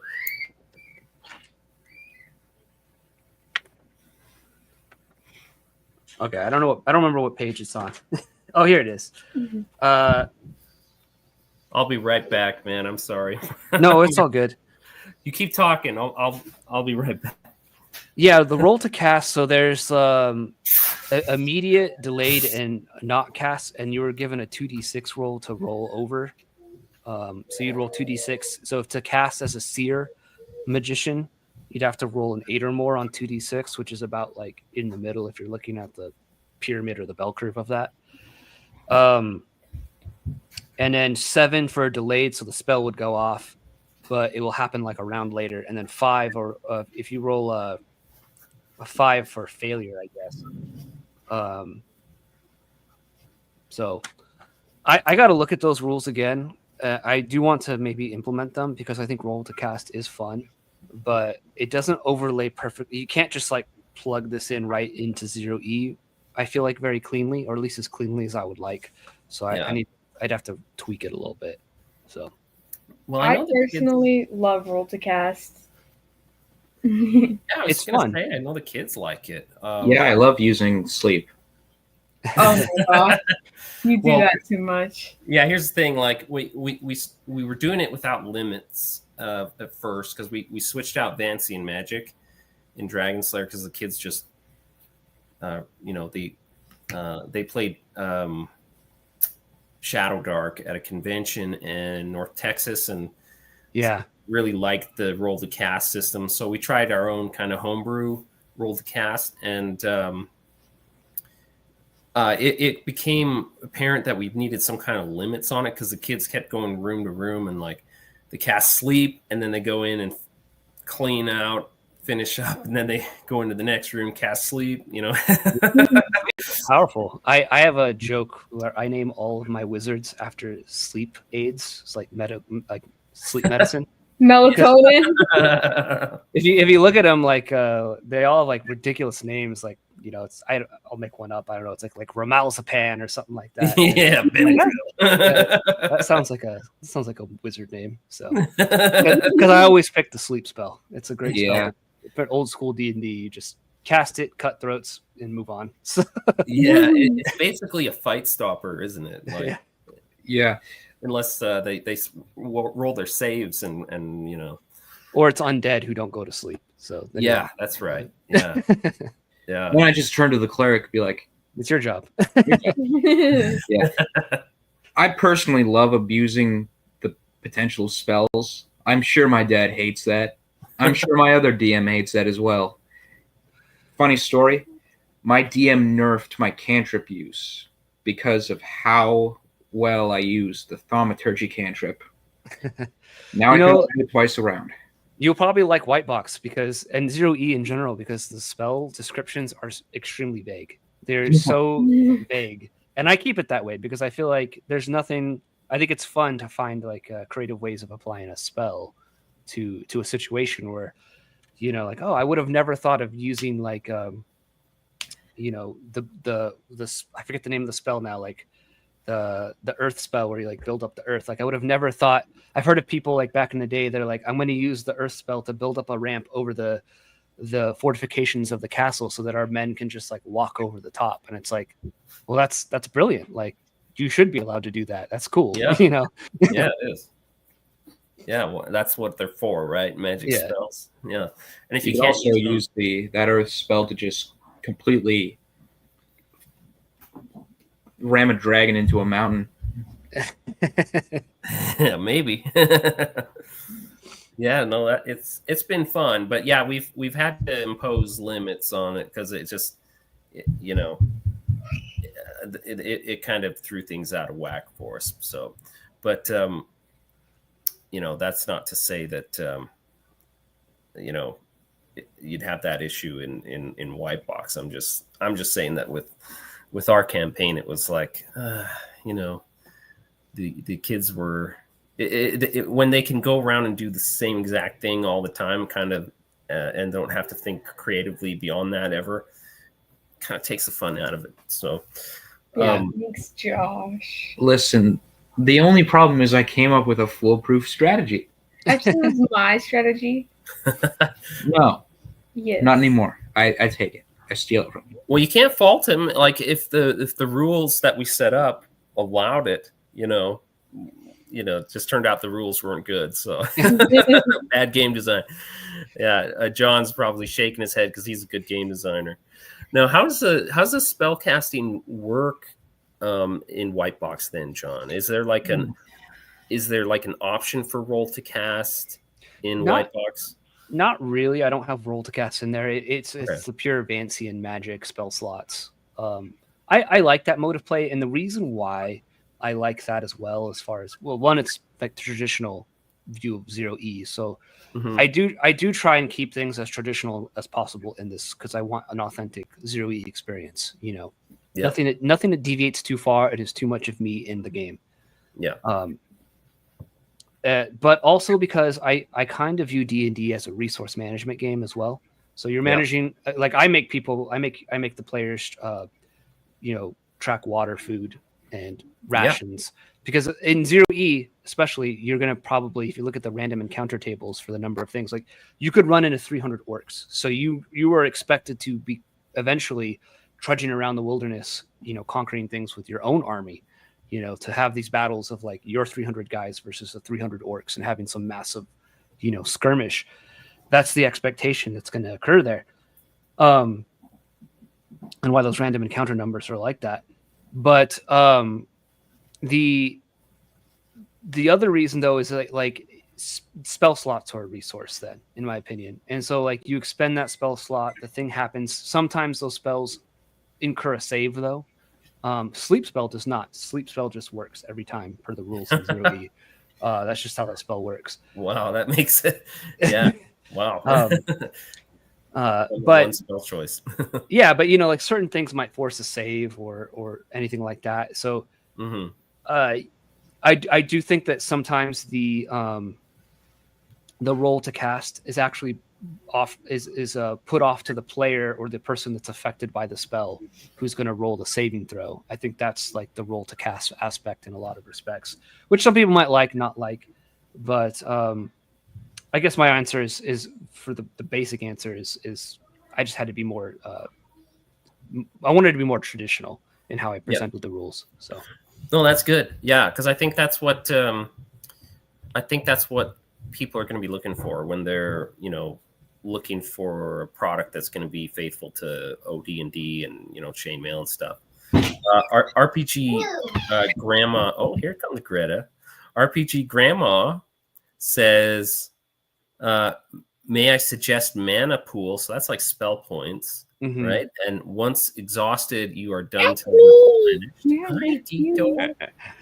Okay, I don't remember what page it's on. Oh, here it is. Mm-hmm. I'll be right back, man. I'm sorry. No, it's all good. You keep talking. I'll be right back. Yeah, the roll to cast. So there's immediate, delayed, and not cast, and you were given a 2d6 roll to roll over. So you'd roll 2d6. So to cast as a seer magician, you'd have to roll an 8 or more on 2d6, which is about like in the middle if you're looking at the pyramid or the bell curve of that. And then 7 for delayed, so the spell would go off, but it will happen like a round later. And then 5, or if you roll a 5 for failure, I guess. So I got to look at those rules again. I do want to maybe implement them because I think roll to cast is fun, but it doesn't overlay perfectly. You can't just like plug this in right into 0E. I feel like very cleanly, or at least as cleanly as I would like. So I'd have to tweak it a little bit. So, well, I personally love roll to cast. It's fun. I know the kids like it. Yeah, I love using sleep. Oh my god, you do that too much. Yeah, here's the thing. Like we were doing it without limits at first because we switched out Fancy and Magic in Dragon Slayer because the kids just they played Shadow Dark at a convention in North Texas and really liked the roll to cast system. So we tried our own kind of homebrew roll to cast, and it became apparent that we needed some kind of limits on it because the kids kept going room to room and like they cast sleep and then they go in and clean out, finish up, and then they go into the next room, cast sleep, Powerful. I have a joke where I name all of my wizards after sleep aids. It's like sleep medicine. Melatonin. if you look at them, like they all have like ridiculous names. Like I'll make one up. I don't know. It's like Ramalzapan or something like that. Yeah, that sounds like a wizard name. So because I always pick the sleep spell. It's a great spell. But old school D&D, you just cast it, cut throats, and move on. Yeah, it's basically a fight stopper, isn't it? Like, yeah. Unless they roll their saves and or it's undead who don't go to sleep. So that's right. Yeah, yeah. Then I just turn to the cleric and be like, "It's your job." Yeah. I personally love abusing the potential spells. I'm sure my dad hates that. I'm sure my other DM hates that as well. Funny story, my DM nerfed my cantrip use because of how well I use the Thaumaturgy cantrip. Now I can do it twice around. You'll probably like Wight Box and 0E in general because the spell descriptions are extremely vague. They're so vague. And I keep it that way because I feel like there's nothing. I think it's fun to find like creative ways of applying a spell to a situation where, I would have never thought of using like, the I forget the name of the spell now, like the earth spell where you like build up the earth. Like I would have never thought. I've heard of people like back in the day that are like, I'm going to use the earth spell to build up a ramp over the fortifications of the castle so that our men can just like walk over the top. And it's like, well, that's brilliant. Like you should be allowed to do that. That's cool. Yeah. You know? Yeah, it is. Yeah, well, that's what they're for, right? Magic spells. Yeah. And if you you can can't also use that earth spell to just completely ram a dragon into a mountain. Yeah, maybe. Yeah, no, it's been fun, but yeah, we've had to impose limits on it because it just, you know, it kind of threw things out of whack for us. So, but you know, that's not to say that you know, you'd have that issue in Wight Box. I'm just saying that with our campaign, it was like, you know, the kids were. When they can go around and do the same exact thing all the time, kind of, and don't have to think creatively beyond that ever, kind of takes the fun out of it. So, thanks, Josh. Listen, the only problem is I came up with a foolproof strategy. Actually, it was my strategy. No, Yes. not anymore. I take it. I steal it from you. well, you can't fault him. Like if the rules that we set up allowed it, you know, it just turned out the rules weren't good. So bad game design. Yeah, John's probably shaking his head because he's a good game designer. Now, how's the spell casting work in Wight Box then, John? Is there like an option for roll to cast in Wight Box? Not really. I don't have roll to cast in there. It's the pure Vancian magic spell slots. I like that mode of play, and the reason why I like that as well, as far as, well, one, it's like the traditional view of 0E. So I do try and keep things as traditional as possible in this because I want an authentic 0E experience. You know, nothing that deviates too far. It is too much of me in the game. Yeah. But also because I kind of view D&D as a resource management game as well. So you're managing, like I make the players, you know, track water, food, and rations, because in 0E especially, you're going to probably, if you look at the random encounter tables for the number of things, like you could run into 300 orcs. So you are expected to be eventually trudging around the wilderness, you know, conquering things with your own army, you know, to have these battles of like your 300 guys versus the 300 orcs and having some massive, you know, skirmish. That's the expectation that's going to occur there. And why those random encounter numbers are like that. But the other reason though is like spell slots are a resource then, in my opinion. And so like you expend that spell slot, the thing happens. Sometimes those spells incur a save though. Sleep spell does not. Sleep spell just works every time per the rules of 0E. That's just how that spell works. Wow, that makes it. Yeah. Wow. But one spell choice. Yeah, but you know, like certain things might force a save or anything like that. So I do think that sometimes the roll to cast is actually put off to the player or the person that's affected by the spell who's going to roll the saving throw. I think that's like the roll to cast aspect in a lot of respects, which some people might like, not like. But I guess my answer is for the basic answer is I just had to be more I wanted to be more traditional in how I presented the rules. So no, that's good. Yeah, because I think that's what people are going to be looking for when they're, you know, looking for a product that's going to be faithful to OD&D and, you know, chainmail and stuff. RPG Grandma. Oh, here comes Greta. RPG Grandma says, may I suggest mana pool? So that's like spell points, right? And once exhausted, you are done to replenish. Hi, Tito.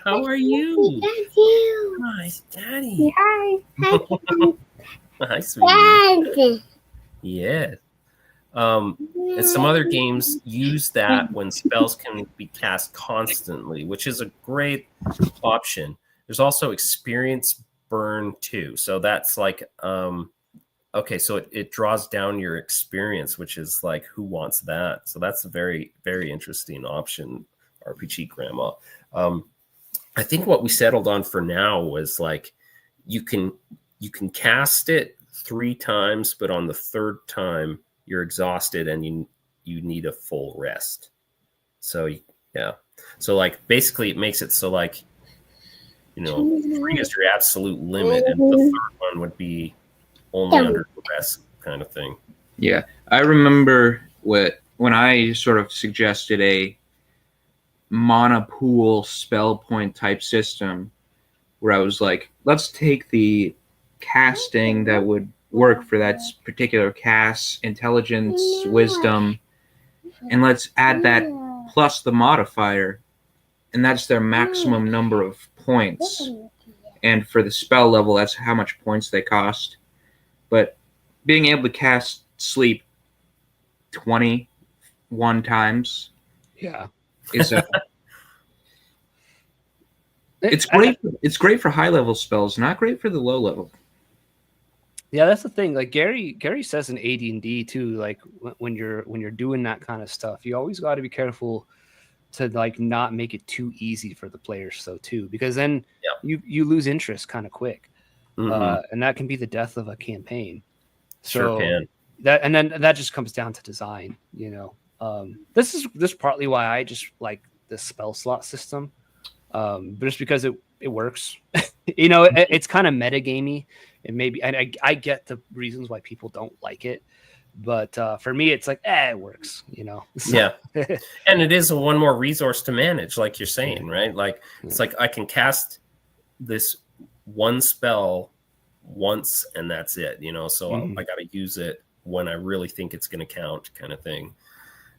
How are you? Hi, Daddy. Hi. Hi, sweetie. Yeah. And some other games use that when spells can be cast constantly, which is a great option. There's also experience burn too. So that's like, okay, so it draws down your experience, which is like, who wants that? So that's a very, very interesting option, RPG Grandma. I think what we settled on for now was like you can cast it 3 times, but on the 3rd time you're exhausted and you need a full rest. So yeah, so like basically it makes it so like 3 is your absolute limit, and the 3rd one would be only under rest kind of thing. Yeah, I remember when I sort of suggested a mana pool spell point type system, where I was like, let's take the casting that would work for that particular cast, intelligence, wisdom, and let's add that plus the modifier, and that's their maximum number of points. And for the spell level, that's how much points they cost. But being able to cast sleep 21 times, is it's great. It's great for high level spells, not great for the low level. Yeah, that's the thing. Like Gary says in AD&D too, like when you're doing that kind of stuff, you always got to be careful to like not make it too easy for the players, so too, because then you lose interest kind of quick, and that can be the death of a campaign. Sure can. That just comes down to design, This is partly why I just like the spell slot system, but just because it works. It's kind of metagamey, and maybe I get the reasons why people don't like it, but for me it's like it works, So. Yeah, and it is one more resource to manage, like you're saying, right? Like it's like I can cast this one spell once and that's it, so I got to use it when I really think it's going to count, kind of thing.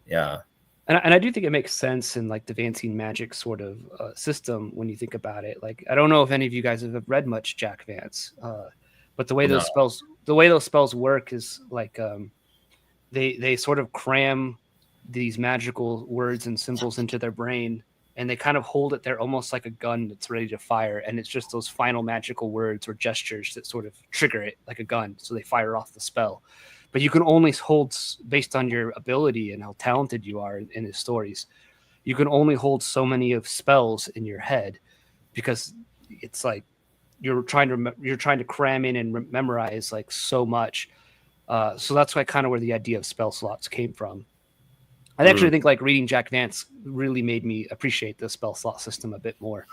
Yeah. And I do think it makes sense in like the Advancing Magic sort of system when you think about it. Like, I don't know if any of you guys have read much Jack Vance, but the way those spells work is like they sort of cram these magical words and symbols into their brain, and they kind of hold it there almost like a gun that's ready to fire. And it's just those final magical words or gestures that sort of trigger it like a gun, so they fire off the spell. But you can only hold, based on your ability and how talented you are in his stories, you can only hold so many of spells in your head, because it's like you're trying to cram in and memorize like so much. So that's kind of where the idea of spell slots came from. I actually think like reading Jack Vance really made me appreciate the spell slot system a bit more.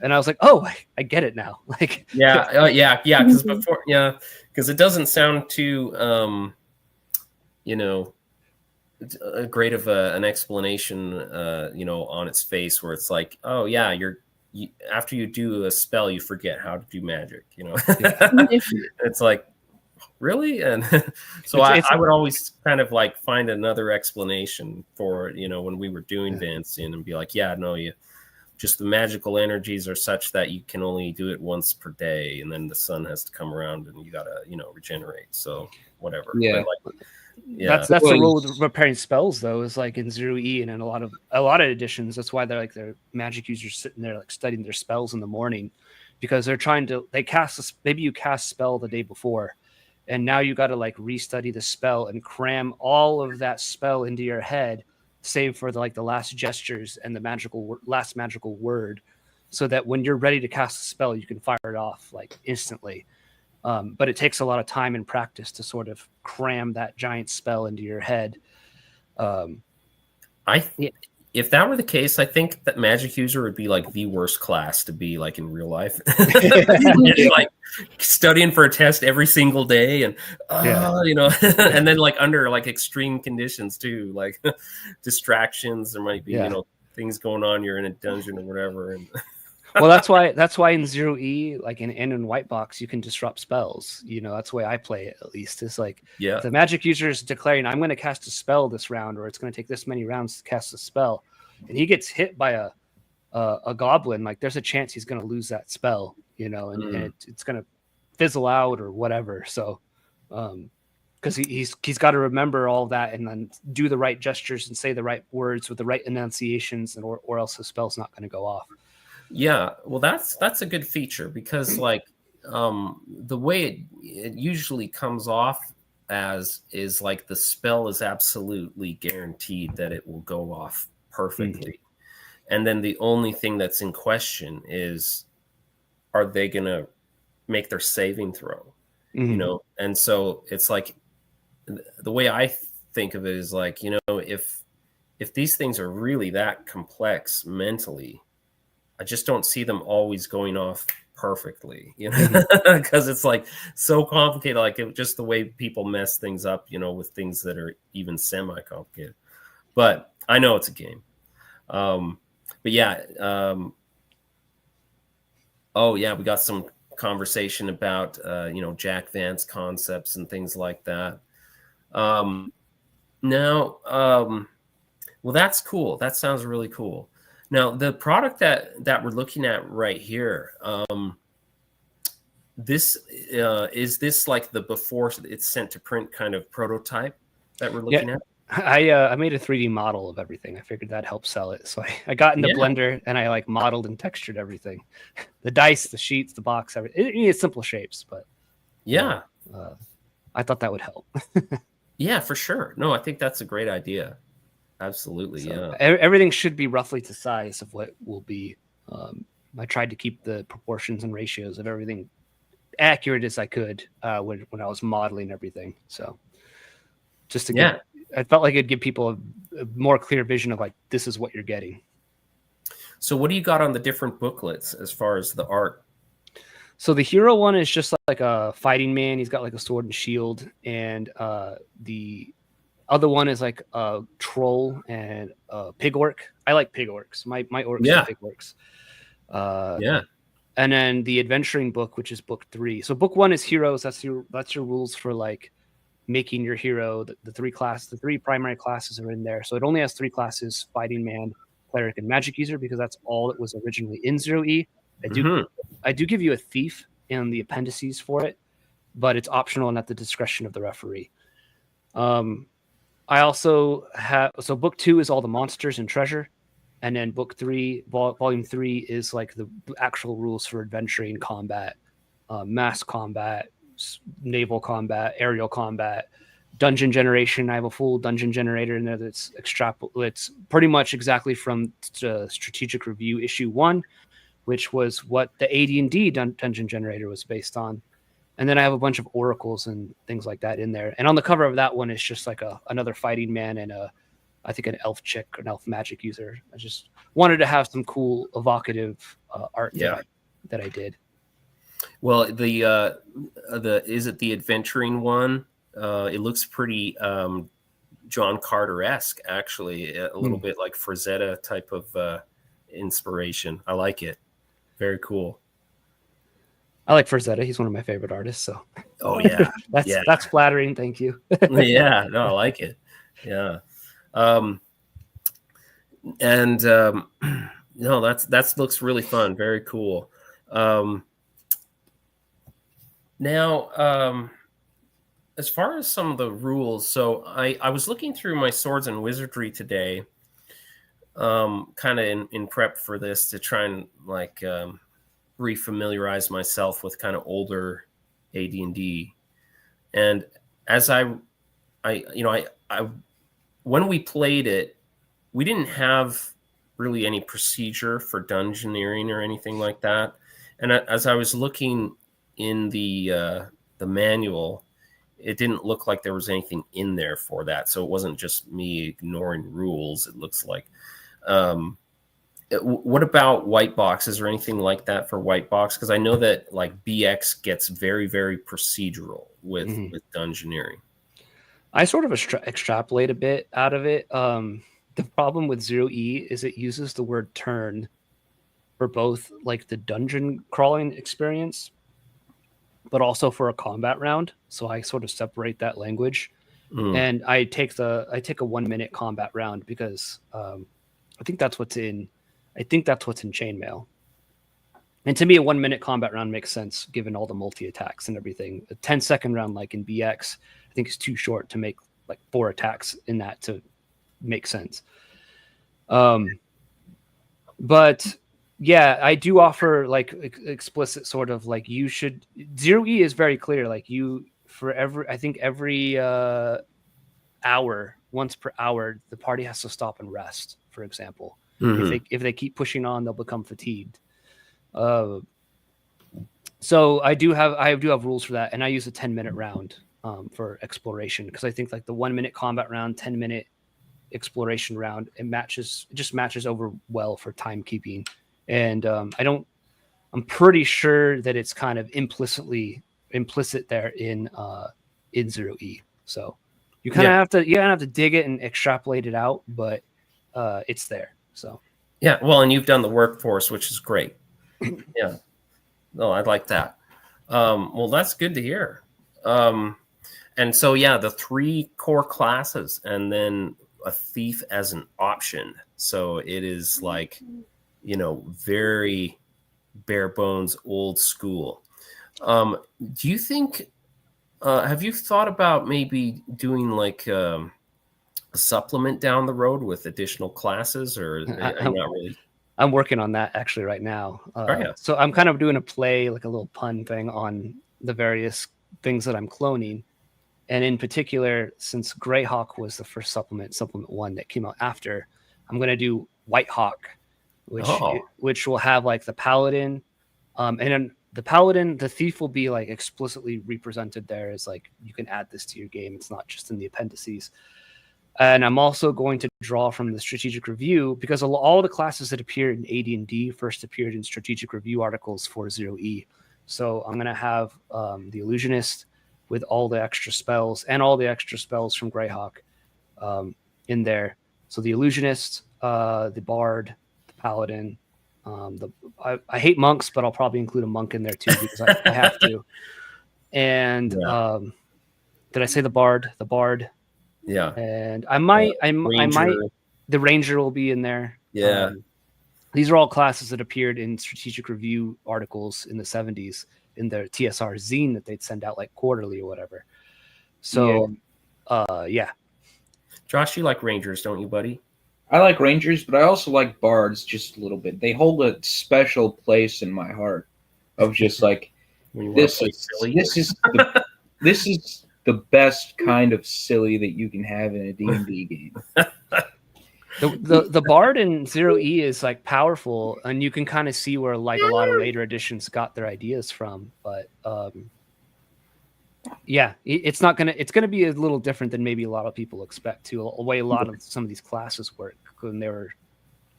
And I was like, oh, I get it now. Like, because before, because it doesn't sound too, great of an explanation, on its face, where it's like, oh yeah, after you do a spell, you forget how to do magic. It's like, really? And so I would always kind of like find another explanation for it, when we were doing Vancian, and be like, just the magical energies are such that you can only do it once per day, and then the sun has to come around and you gotta, regenerate. So whatever. Yeah. But that's the role with repairing spells, though, is like in 0E and in a lot of editions. That's why they're like their magic users sitting there like studying their spells in the morning, because they cast maybe you cast spell the day before, and now you got to like restudy the spell and cram all of that spell into your head, save for the last gestures and the last magical word, so that when you're ready to cast a spell, you can fire it off like instantly. But it takes a lot of time and practice to sort of cram that giant spell into your head. If that were the case, I think that magic user would be like the worst class to be like in real life. Just, like studying for a test every single day, and and then like under like extreme conditions too, like distractions. There might be things going on. You're in a dungeon or whatever. And well, that's why in 0E, like in Wight Box, you can disrupt spells. That's the way I play it, at least. It's like the magic user is declaring, I'm going to cast a spell this round, or it's going to take this many rounds to cast a spell, and he gets hit by a goblin. Like, there's a chance he's going to lose that spell, and it's going to fizzle out or whatever. So, because he's got to remember all that and then do the right gestures and say the right words with the right enunciations, and or else his spell's not going to go off. Yeah, well, that's a good feature, because like the way it usually comes off as is like the spell is absolutely guaranteed that it will go off perfectly. And then the only thing that's in question is, are they going to make their saving throw? You know? And so it's like, the way I think of it is like, you know, if these things are really that complex mentally, I just don't see them always going off perfectly, you know, because it's like so complicated, like just the way people mess things up, you know, with things that are even semi-complicated. But I know it's a game. But yeah, oh yeah, we got some conversation about you know, Jack Vance concepts and things like that. Now, well, that's cool. That sounds really cool. Now, the product that we're looking at right here, this is this like the before it's sent to print kind of prototype that we're looking at? I made a 3D model of everything. I figured that helped sell it. So I got into Blender and I like modeled and textured everything. The dice, the sheets, the box, everything. It's simple shapes, but yeah, I thought that would help. Yeah, for sure. No, I think that's a great idea. Absolutely, so, yeah. Everything should be roughly to size of what will be. I tried to keep the proportions and ratios of everything accurate as I could when I was modeling everything. So just to get, I felt like it'd give people a more clear vision of like, this is what you're getting. So what do you got on the different booklets as far as the art? So the hero one is just like a fighting man. He's got like a sword and shield. And the other one is like a troll and a pig orc. I like pig orcs. My orcs are pig orcs. And then the adventuring book, which is book 3. So book 1 is heroes. That's your rules for like making your hero. The three primary classes are in there. So it only has 3 classes: fighting man, cleric, and magic user, because that's all that was originally in 0E. I do give you a thief in the appendices for it, but it's optional and at the discretion of the referee. I also have, so book 2 is all the monsters and treasure, and then book 3, volume 3 is like the actual rules for adventuring, combat, mass combat, naval combat, aerial combat, dungeon generation. I have a full dungeon generator in there that's it's pretty much exactly from Strategic Review issue 1, which was what the AD&D dungeon generator was based on. And then I have a bunch of oracles and things like that in there. And on the cover of that one is just like another fighting man and I think an elf chick or an elf magic user. I just wanted to have some cool evocative art that I did. Well, is it the adventuring one? It looks pretty John Carter-esque, actually, a little bit like Frazetta type of inspiration. I like it. Very cool. I like Frazetta. He's one of my favorite artists. So, oh yeah, that's flattering. Thank you. Yeah, no, I like it. Yeah, no, that looks really fun. Very cool. Now, as far as some of the rules, so I was looking through my Swords and Wizardry today, kind of in prep for this, to try and like refamiliarize myself with kind of older AD&D. And as I when we played it, we didn't have really any procedure for dungeoneering or anything like that. And as I was looking in the manual, it didn't look like there was anything in there for that. So it wasn't just me ignoring rules. It looks like. What about Wight Box? Is there anything like that for Wight Box? Because I know that like BX gets very, very procedural with dungeoneering. I sort of extrapolate a bit out of it. The problem with 0E is it uses the word turn for both like the dungeon crawling experience, but also for a combat round. So I sort of separate that language, and I take a 1 minute combat round because I think that's what's in Chainmail. And to me, a 1 minute combat round makes sense given all the multi attacks and everything. A 10-second round like in BX, I think is too short to make like 4 attacks in that to make sense. But yeah, I do offer like explicit sort of like you should. 0E is very clear. Like every hour, once per hour, the party has to stop and rest, for example. If they keep pushing on, they'll become fatigued. So I do have rules for that, and I use a 10-minute round for exploration, because I think like the 1-minute combat round, 10-minute exploration round, it just matches over well for timekeeping. And I'm pretty sure that it's kind of implicit there in 0E. So you kind of have to dig it and extrapolate it out, but it's there. So yeah, well, and you've done the workforce, which is great. Yeah, no, I like that. Well, that's good to hear. And so yeah, the 3 core classes, and then a thief as an option. So it is like, very bare bones, old school. Do you think? Have you thought about maybe doing like a supplement down the road with additional classes, or not really? I'm working on that actually right now. So I'm kind of doing a play, like a little pun thing on the various things that I'm cloning. And in particular, since Greyhawk was the first supplement 1 that came out after, I'm going to do White Hawk, which will have like the paladin. And then the paladin, the thief will be like explicitly represented there as like, you can add this to your game. It's not just in the appendices. And I'm also going to draw from the strategic review, because all the classes that appeared in AD&D first appeared in strategic review articles for 0E. So I'm going to have the illusionist with all the extra spells and all the extra spells from Greyhawk in there. So the illusionist, the bard, the paladin. I hate monks, but I'll probably include a monk in there too, because I have to. And did I say the bard? The bard. Yeah. And I might the ranger will be in there. Yeah. These are all classes that appeared in strategic review articles in the 70s in their TSR zine that they'd send out like quarterly or whatever. So yeah. Josh, you like rangers, don't you, buddy? I like rangers, but I also like bards just a little bit. They hold a special place in my heart of just like, this is the best kind of silly that you can have in a D&D game. The bard in 0E is like powerful, and you can kind of see where like a lot of later editions got their ideas from. But yeah, it's gonna be a little different than maybe a lot of people expect to. A way a lot of some of these classes work when they were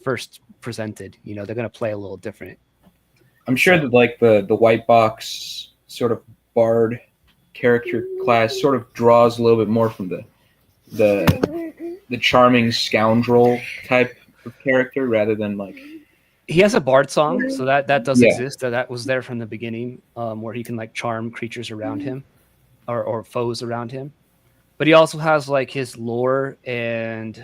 first presented. They're gonna play a little different. I'm sure that like the Wight Box sort of bard character class sort of draws a little bit more from the charming scoundrel type of character rather than like, he has a bard song, so that does exist. That was there from the beginning, where he can like charm creatures around him or foes around him. But he also has like his lore, and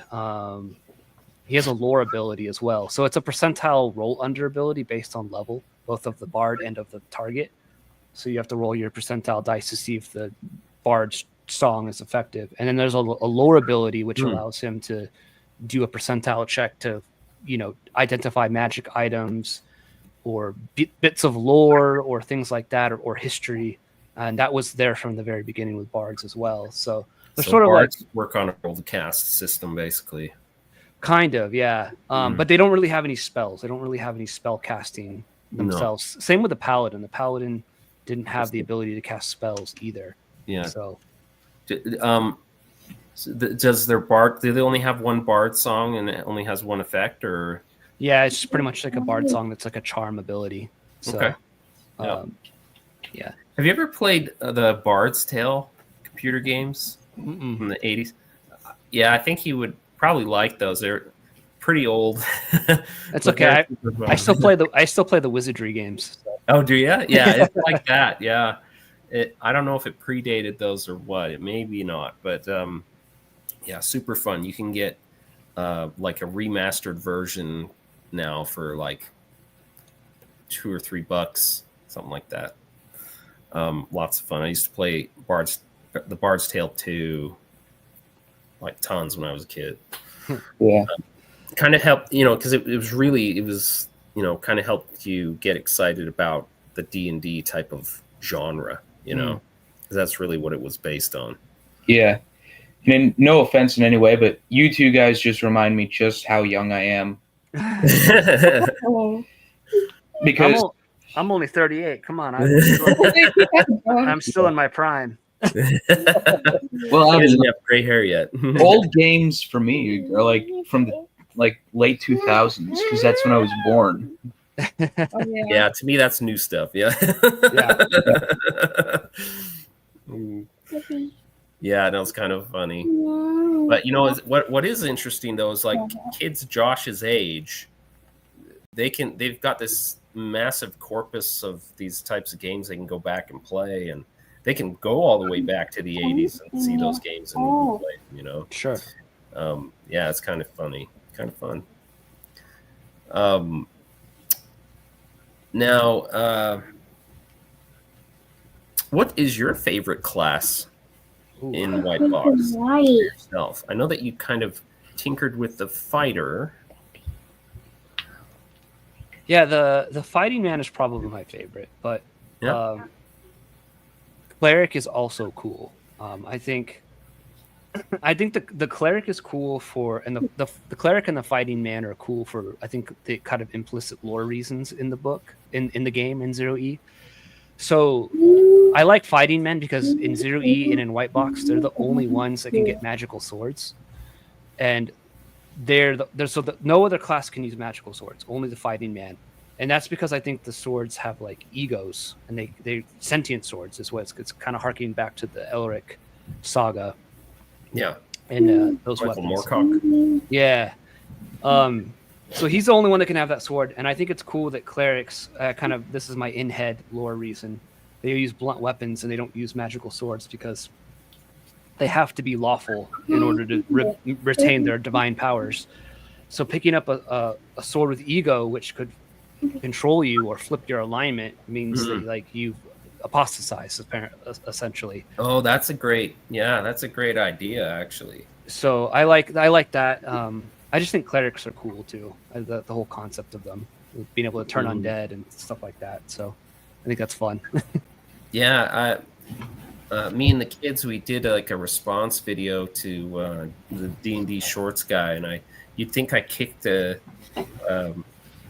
he has a lore ability as well. So it's a percentile roll under ability based on level, both of the bard and of the target. So you have to roll your percentile dice to see if the bard's song is effective. And then there's a lore ability, which allows him to do a percentile check to, identify magic items or bits of lore or things like that, or history. And that was there from the very beginning with bards as well. So they're sort of bards work on a roll to cast system, basically. Kind of, yeah. But they don't really have any spells. They don't really have any spell casting themselves. No. Same with the paladin. The paladin didn't have the ability to cast spells either. Yeah. So, does their bard? Do they only have one bard song and it only has one effect, or? Yeah, it's pretty much like a bard song that's like a charm ability. So, okay. Yeah. Have you ever played the Bard's Tale computer games from the 80s? Yeah, I think you would probably like those. They're pretty old. That's okay. I still play the wizardry games. Oh, do you? Yeah, it's like that. Yeah, I don't know if it predated those or what. It may be not, but yeah, super fun. You can get like a remastered version now for like $2 or $3, something like that. Lots of fun. I used to play the Bard's Tale 2 like tons when I was a kid. Yeah. Kind of helped, because it was kind of helped you get excited about the D&D type of genre, because that's really what it was based on. Yeah. And no offense in any way, but you two guys just remind me just how young I am Oh. Because I'm only 38. Come on, Oh. I'm still in my prime. well, I He mean, doesn't have gray hair yet. old games for me are like from the late 2000s because that's when I was born. Oh, yeah. Yeah, to me that's new stuff. Yeah. Yeah. Mm. Yeah, that was kind of funny. But you know, what is interesting though is like kids Josh's age, they've got this massive corpus of these types of games they can go back and play, and they can go all the way back to the 80s and see those games and play them, you know. Sure. Yeah, it's kind of funny, kind of fun. Now, what is your favorite class in Wight Box yourself? I know that you kind of tinkered with the fighter. Yeah, the fighting man is probably my favorite, but Yeah. cleric is also cool. I think the cleric is cool for, and the cleric and the fighting man are cool for, I think, the kind of implicit lore reasons in the book, in the game in 0E. So I like fighting men because in 0E and in Wight Box, they're the only ones that can get magical swords, and no other class can use magical swords, only the fighting man. And that's because I think the swords have like egos, and they sentient swords is what it's kind of harking back to the Elric saga. Yeah. And those Michael weapons. Moorcock. Yeah. So he's the only one that can have that sword, and I think it's cool that clerics this is my in-head lore reason. They use blunt weapons and they don't use magical swords because they have to be lawful in order to retain their divine powers. So picking up a sword with ego, which could control you or flip your alignment, means that like you've apostatized, essentially. Oh, that's a great idea, actually. So I like that. I just think clerics are cool too. The whole concept of them being able to turn undead and stuff like that. So I think that's fun. Yeah, me and the kids, we did like a response video to the D&D Shorts guy, and you'd think I kicked a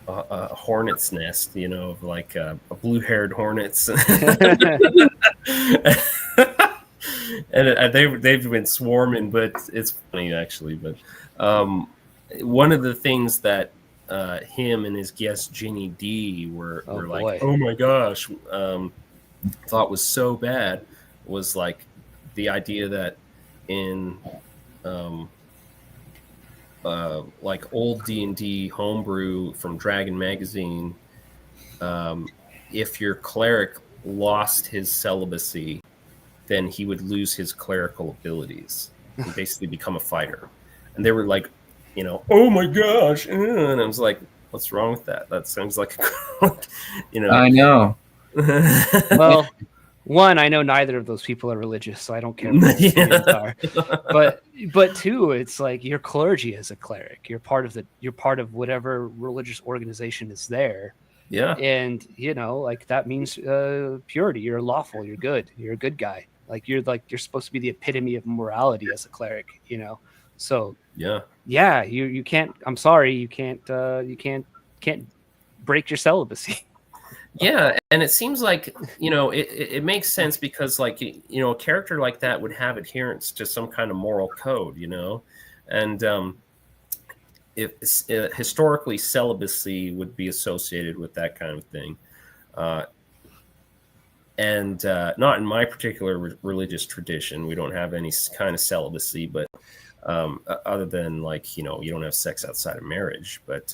hornet's nest, you know, of like a blue-haired hornets. And they've been swarming, but it's funny actually. But one of the things that him and his guest Ginny D were like, oh my gosh, thought was so bad was like the idea that in like old D&D homebrew from Dragon Magazine, if your cleric lost his celibacy, then he would lose his clerical abilities and basically become a fighter. And they were like, you know, oh my gosh. And I was like, what's wrong with that? That sounds like, you know. I know. Well, one, I know neither of those people are religious, so I don't care what their opinions are. But two, it's like your clergy is a cleric. You're part of whatever religious organization is there. Yeah. And you know, like that means purity. You're lawful. You're good. You're a good guy. You're supposed to be the epitome of morality as a cleric. You know. So yeah. You can't. I'm sorry. You can't break your celibacy. Yeah, and it seems like, you know, it makes sense because, like, you know, a character like that would have adherence to some kind of moral code, you know, and historically celibacy would be associated with that kind of thing, and not in my particular religious tradition. We don't have any kind of celibacy, but other than, like, you know, you don't have sex outside of marriage, but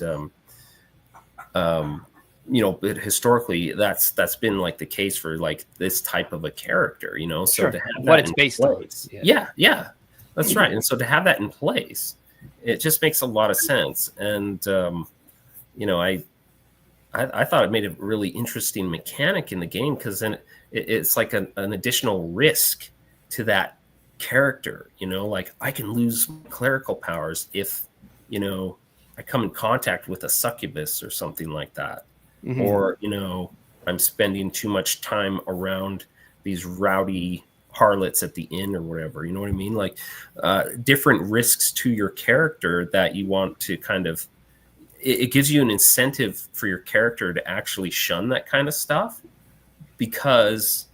you know, but historically that's been like the case for like this type of a character, you know. So sure. To have what that it's based place, on, yeah, that's right. And so to have that in place, it just makes a lot of sense. And you know, I thought it made a really interesting mechanic in the game, because then it's like an additional risk to that character, you know, like I can lose clerical powers if, you know, I come in contact with a succubus or something like that. Mm-hmm. Or, you know, I'm spending too much time around these rowdy harlots at the inn or whatever, you know what I mean? Like different risks to your character that you want to kind of it gives you an incentive for your character to actually shun that kind of stuff, because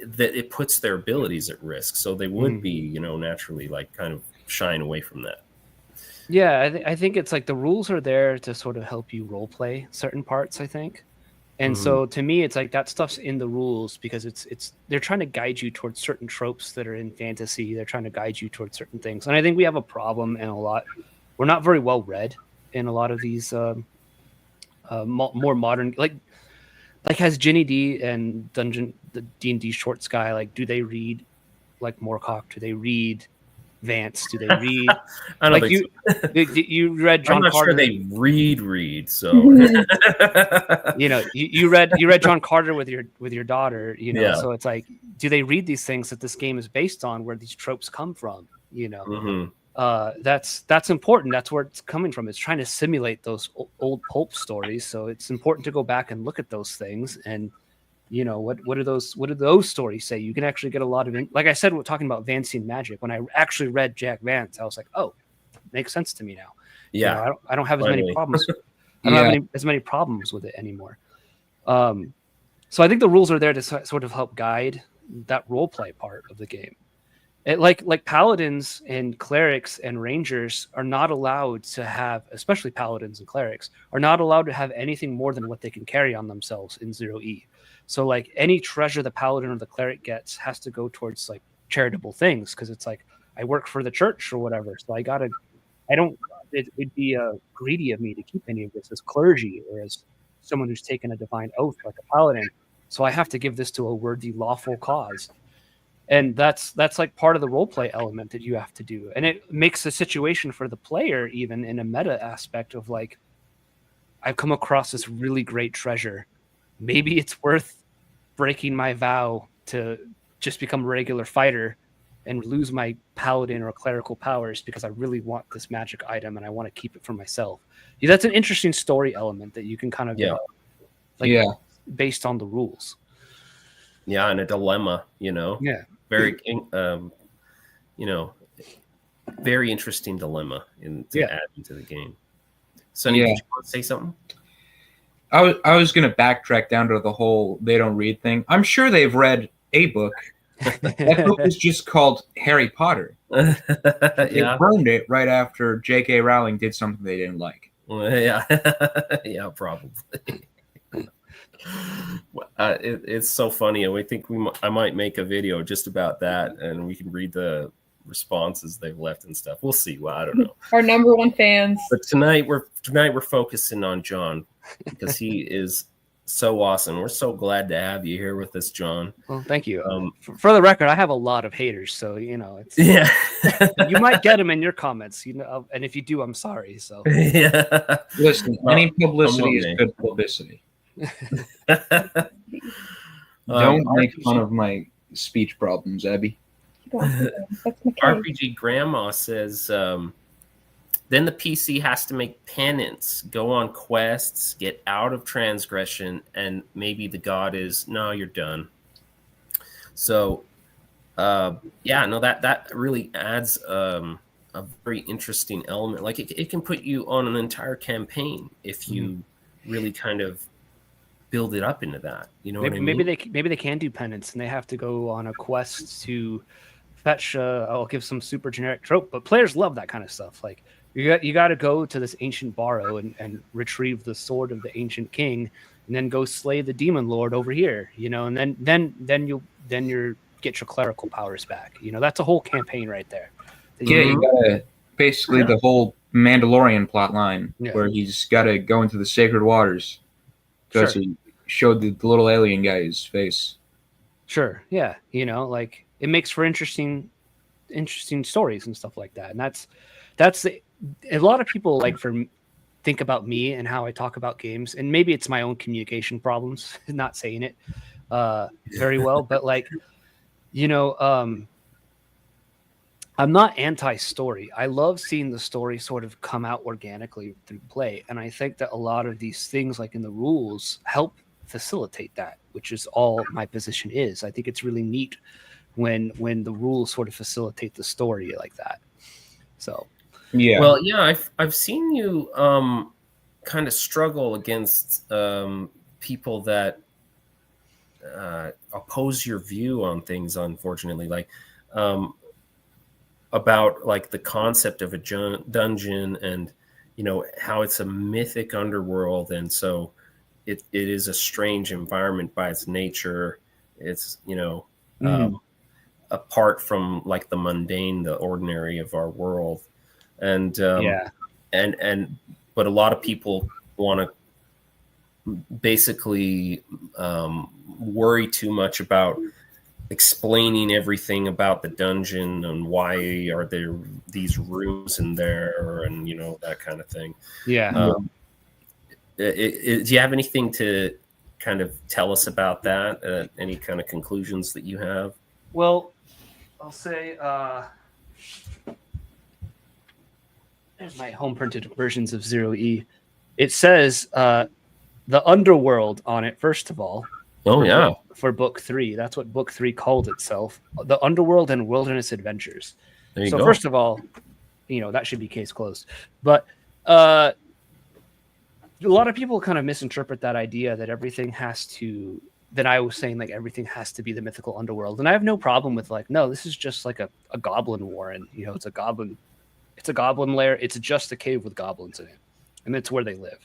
that it puts their abilities at risk. So they would be, you know, naturally like kind of shying away from that. Yeah, I think it's like the rules are there to sort of help you role play certain parts, I think. And so to me, it's like that stuff's in the rules because it's they're trying to guide you towards certain tropes that are in fantasy. They're trying to guide you towards certain things. And I think we have a problem in a lot. We're not very well read in a lot of these more modern, like has Ginny D and the D&D Shorts guy, like, do they read like Moorcock? Do they read Vance? Do they read? I don't like think you read John I'm not Carter. sure they read. So you know, you read John Carter with your daughter. You know, Yeah. so it's like, do they read these things that this game is based on, where these tropes come from? You know, that's important. That's where it's coming from. It's trying to simulate those old pulp stories. So it's important to go back and look at those things and, you know, what do those stories say? You can actually get a lot of like I said, we're talking about Vancian magic. When I actually read Jack Vance, I was like, oh, makes sense to me now. yeah, You know, I don't have as many problems. I don't have as many problems with it anymore. So I think the rules are there to sort of help guide that role play part of the game. Like paladins and clerics and rangers are not allowed to have, especially paladins and clerics, are not allowed to have anything more than what they can carry on themselves in 0E. So like any treasure the paladin or the cleric gets has to go towards like charitable things, because it's like, I work for the church or whatever, so it'd be greedy of me to keep any of this as clergy or as someone who's taken a divine oath like a paladin. So I have to give this to a worthy, lawful cause. And that's like part of the role play element that you have to do. And it makes the situation for the player, even in a meta aspect of like, I've come across this really great treasure. Maybe it's worth breaking my vow to just become a regular fighter and lose my paladin or clerical powers because I really want this magic item and I want to keep it for myself. Yeah, that's an interesting story element that you can kind of based on the rules. Yeah, and a dilemma, you know. Yeah. Very you know, very interesting dilemma to add into the game. Sonny, did you want to say something? I was gonna backtrack down to the whole they don't read thing. I'm sure they've read a book. That book was just called Harry Potter. They burned it right after J.K. Rowling did something they didn't like. Well, yeah, yeah, probably. It's so funny, and we think I might make a video just about that, and we can read the responses they've left and stuff. We'll see. Well, I don't know. Our number one fans. But tonight we're focusing on John because he is so awesome. We're so glad to have you here with us, John. Well, thank you. For the record, I have a lot of haters, so you know, it's you might get them in your comments, you know, and if you do, I'm sorry. So yeah, listen, any publicity is good publicity. Don't make fun of my speech problems, Abby. RPG Grandma says, then the PC has to make penance, go on quests, get out of transgression, and maybe the god is, no, you're done. So, that really adds a very interesting element. Like it can put you on an entire campaign if you really kind of build it up into that. You know, maybe they can do penance and they have to go on a quest to fetch. I'll give some super generic trope, but players love that kind of stuff. Like you got to go to this ancient barrow and retrieve the sword of the ancient king, and then go slay the demon lord over here. You know, and then you get your clerical powers back. You know, that's a whole campaign right there. You gotta basically the whole Mandalorian plot line where he's got to go into the sacred waters because he showed the little alien guy his face. Sure. Yeah. You know, like it makes for interesting stories and stuff like that. And that's a lot of people think about me and how I talk about games, and maybe it's my own communication problems, not saying it very well, but like, you know, I'm not anti-story. I love seeing the story sort of come out organically through play. And I think that a lot of these things, like in the rules, help facilitate that, which is all my position is. I think it's really neat when the rules sort of facilitate the story like that. So, yeah. Well, yeah, I've seen you kind of struggle against people that oppose your view on things, unfortunately, like about like the concept of a dungeon, and how it's a mythic underworld, and so it is a strange environment by its nature. It's apart from like the mundane, the ordinary of our world, and but a lot of people want to basically worry too much about explaining everything about the dungeon and why are there these rooms in there, and that kind of thing. Do you have anything to kind of tell us about that? Any kind of conclusions that you have? Well, I'll say there's my home printed versions of 0E. It says the underworld on it, first of all. For book 3. That's what book 3 called itself. The Underworld and Wilderness Adventures. There you go. First of all, that should be case closed. But a lot of people kind of misinterpret that idea that everything has to, that I was saying, like everything has to be the mythical underworld. And I have no problem with like, no, this is just like a goblin warren. It's a goblin lair. It's just a cave with goblins in it. And it's where they live.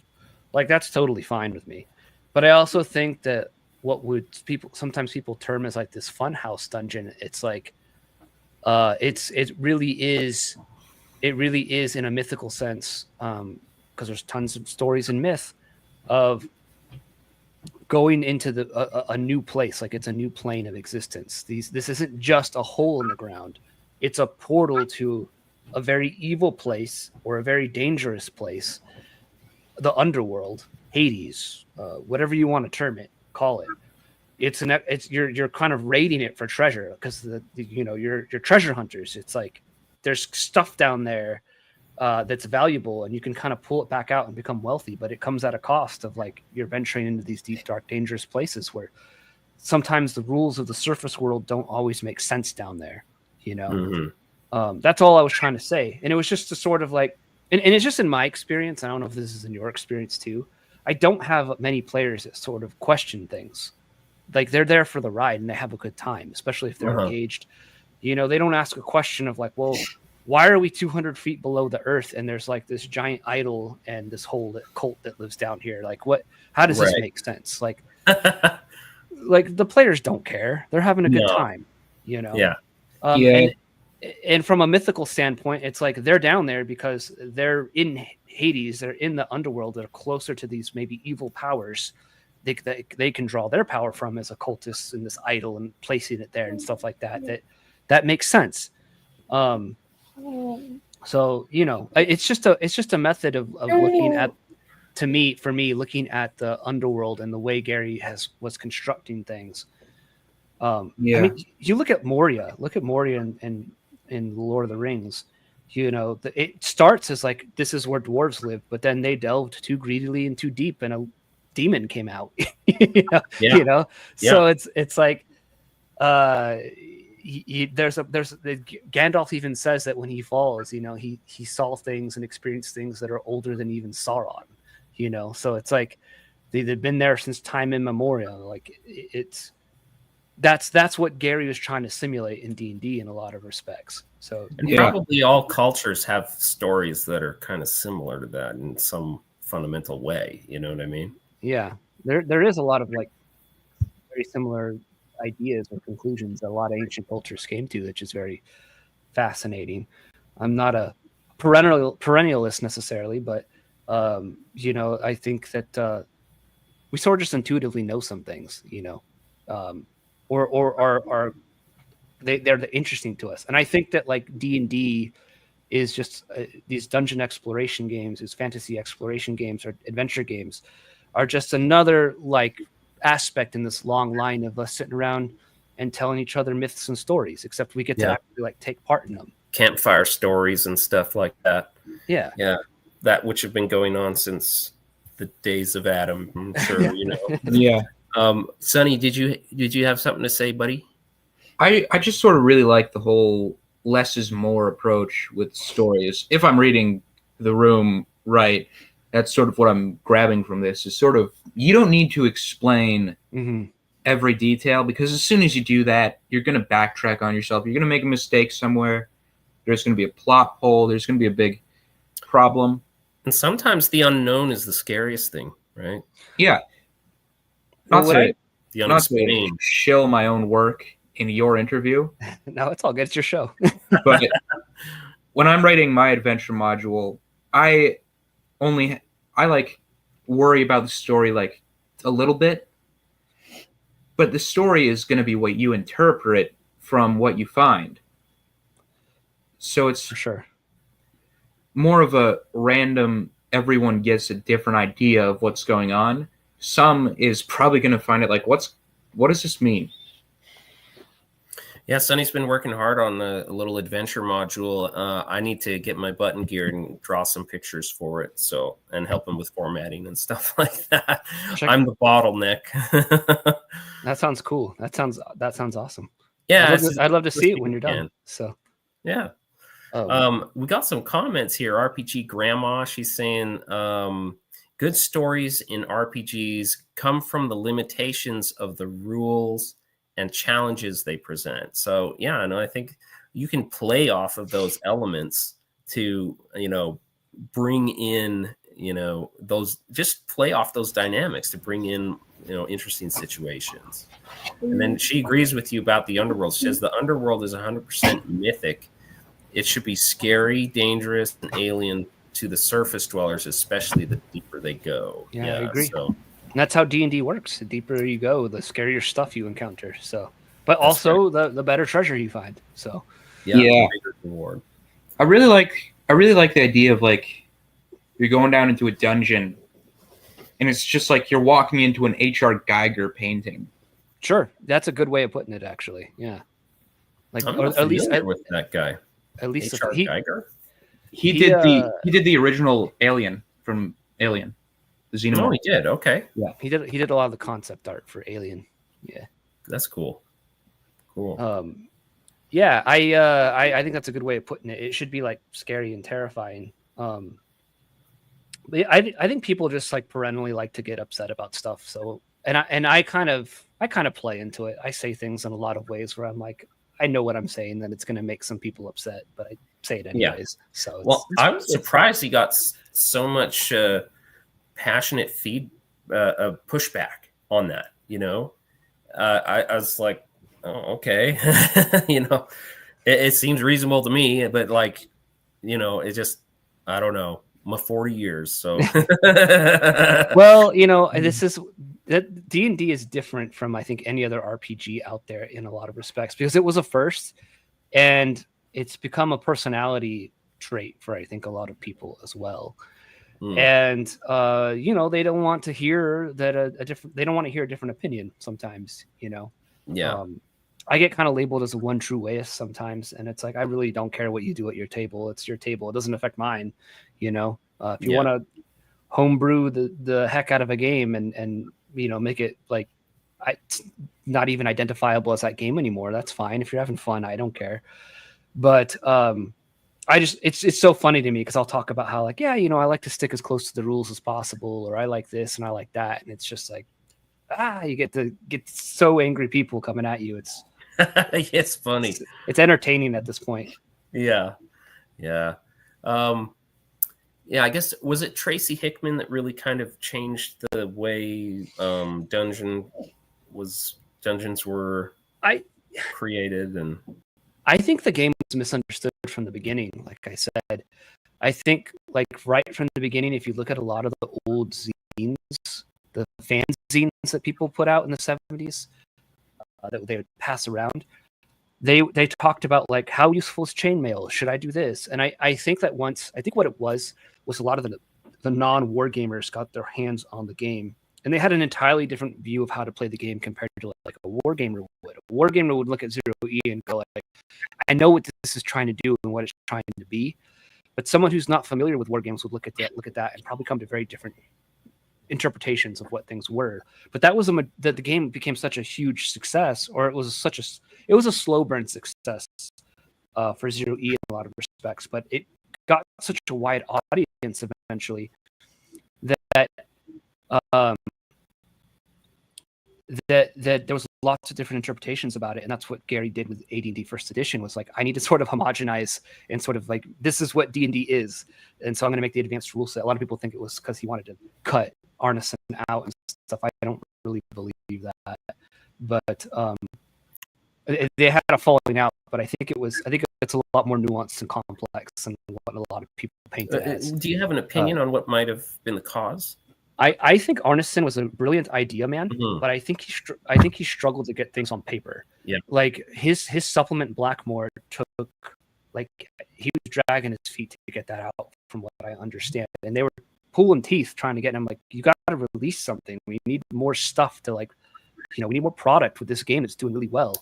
Like, that's totally fine with me. But I also think that what would sometimes people term as like this funhouse dungeon, it's like it really is in a mythical sense, because there's tons of stories and myth of going into a new place, like it's a new plane of existence. This isn't just a hole in the ground, it's a portal to a very evil place or a very dangerous place, the underworld, Hades, whatever you want to call it. You're kind of raiding it for treasure, because you're treasure hunters. It's like there's stuff down there that's valuable, and you can kind of pull it back out and become wealthy, but it comes at a cost of like you're venturing into these deep, dark, dangerous places where sometimes the rules of the surface world don't always make sense down there. That's all I was trying to say, and it was just to sort of like, and it's just in my experience. I don't know if this is in your experience too. I don't have many players that sort of question things. Like, they're there for the ride and they have a good time, especially if they're engaged. They don't ask a question of like, well, why are we 200 feet below the earth and there's like this giant idol and this whole cult that lives down here? Like, how does this make sense? Like, like the players don't care. They're having a good time, And from a mythical standpoint, it's like they're down there because they're in Hades, they're in the underworld, they're closer to these maybe evil powers they can draw their power from as occultists in this idol and placing it there and stuff like that. That makes sense. So it's just a method of looking at, for me, looking at the underworld and the way Gary was constructing things. I mean, you look at Moria in Lord of the Rings. It starts as like, this is where dwarves live, but then they delved too greedily and too deep, and a demon came out. So it's like Gandalf even says that when he falls, he saw things and experienced things that are older than even Sauron. So it's like they've been there since time immemorial. Like that's what Gary was trying to simulate in D&D in a lot of respects. So probably all cultures have stories that are kind of similar to that in some fundamental way. You know what I mean? Yeah, there is a lot of like very similar ideas or conclusions that a lot of ancient cultures came to, which is very fascinating. I'm not a perennialist necessarily, but I think that we sort of just intuitively know some things, or are they're interesting to us. And I think that like D&D is just these dungeon exploration games, these fantasy exploration games or adventure games are just another like aspect in this long line of us sitting around and telling each other myths and stories, except we get to actually like take part in them. Campfire stories and stuff like that. Yeah. That which have been going on since the days of Adam, I'm sure. Sonny, did you have something to say, buddy? I just sort of really like the whole less is more approach with stories. If I'm reading the room right, that's sort of what I'm grabbing from this, is sort of, you don't need to explain every detail, because as soon as you do that, you're going to backtrack on yourself. You're going to make a mistake somewhere. There's going to be a plot hole. There's going to be a big problem. And sometimes the unknown is the scariest thing, right? Yeah. Well, Not to shill my own work in your interview. No, it's all good. It's your show. But when I'm writing my adventure module, I like worry about the story like a little bit, but the story is going to be what you interpret from what you find. So it's For sure more of a random, everyone gets a different idea of what's going on. Some is probably going to find it like, what does this mean? Yeah, Sonny's been working hard on a little adventure module. I need to get my button gear and draw some pictures for it, and help him with formatting and stuff like that. I'm the bottleneck. That sounds cool. That sounds awesome. Yeah, I'd love to see it when you're done. So yeah. We got some comments here. RPG Grandma, she's saying, good stories in RPGs come from the limitations of the rules and challenges they present. So yeah, and I think you can play off of those elements to, bring in, just play off those dynamics to bring in, interesting situations. And then she agrees with you about the underworld. She says the underworld is 100% mythic. It should be scary, dangerous, and alien to the surface dwellers, especially the deeper they go. Yeah, I agree. So. And that's how D&D works. The deeper you go, the scarier stuff you encounter. So, but also the better treasure you find. So, yeah. Reward. I really like the idea of like you're going down into a dungeon, and it's just like you're walking into an H.R. Geiger painting. Sure, that's a good way of putting it. Actually, yeah. Like at least with that guy. At least H.R. Geiger. He did the original Alien from Alien. Oh, he did. Okay. Yeah, he did a lot of the concept art for Alien. Yeah, that's cool. Yeah, I think that's a good way of putting it. It should be like scary and terrifying. But I think people just like perennially like to get upset about stuff. So and I kind of play into it. I say things in a lot of ways where I'm like, I know what I'm saying, that it's going to make some people upset, but I say it anyways. Yeah. So I was surprised he got so much passionate pushback on that. I was like, oh, okay. It seems reasonable to me, but like, it just, I don't know. I'm 40 years, so. Well, this is that D&D is different from I think any other RPG out there in a lot of respects, because it was a first, and it's become a personality trait for I think a lot of people as well. And they don't want to hear that they don't want to hear a different opinion sometimes. Yeah. I get kind of labeled as a one true wayist sometimes, and it's like I really don't care what you do at your table. It's your table. It doesn't affect mine. If you want to homebrew the heck out of a game and make it like it's not even identifiable as that game anymore, that's fine. If you're having fun, I don't care. But it's so funny to me because I'll talk about how like, I like to stick as close to the rules as possible, or I like this and I like that, and it's just like you get so angry people coming at you. It's it's funny. It's entertaining at this point. Yeah. I guess, was it Tracy Hickman that really kind of changed the way dungeons were created? And I think the game was misunderstood from the beginning. Like I said, I think like right from the beginning, if you look at a lot of the old zines, the fanzines that people put out in the 70s that they would pass around, they talked about like, how useful is chainmail? Should I do this? And I think that what it was a lot of the non-war gamers got their hands on the game, and they had an entirely different view of how to play the game compared to like a war gamer would. A war gamer would look at 0E and go like, I know what this is trying to do and what it's trying to be. But someone who's not familiar with war games would look at that and probably come to very different interpretations of what things were. But that was that the game became such a huge success, or it was a slow burn success for 0E in a lot of respects, but it got such a wide audience eventually that there was lots of different interpretations about it, and that's what Gary did with AD&D First Edition. Was like, I need to sort of homogenize and sort of like, this is what D&D is, and so I'm going to make the advanced rule set. A lot of people think it was because he wanted to cut Arneson out and stuff. I don't really believe that, but they had a falling out. But I think it's a lot more nuanced and complex than what a lot of people paint it as. Do you have an opinion on what might have been the cause? I think Arneson was a brilliant idea man, but I think he struggled to get things on paper. Yeah, like his supplement Blackmore took, like, he was dragging his feet to get that out, from what I understand, and they were pulling teeth trying to get him. Like, you got to release something. We need more stuff to, like, we need more product with this game that's doing really well.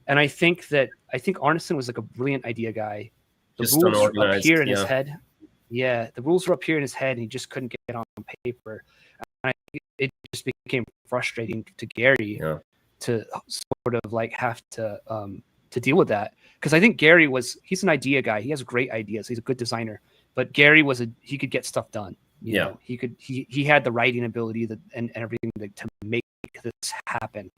And I think Arneson was like a brilliant idea guy. The just rules were up here in yeah. his head. Yeah, the rules were up here in his head, and he just couldn't get it on paper. And I think it just became frustrating to Gary to sort of like have to deal with that, because I think Gary he's an idea guy. He has great ideas. He's a good designer, but Gary he could get stuff done. You know, he had the writing ability and everything to make this happen.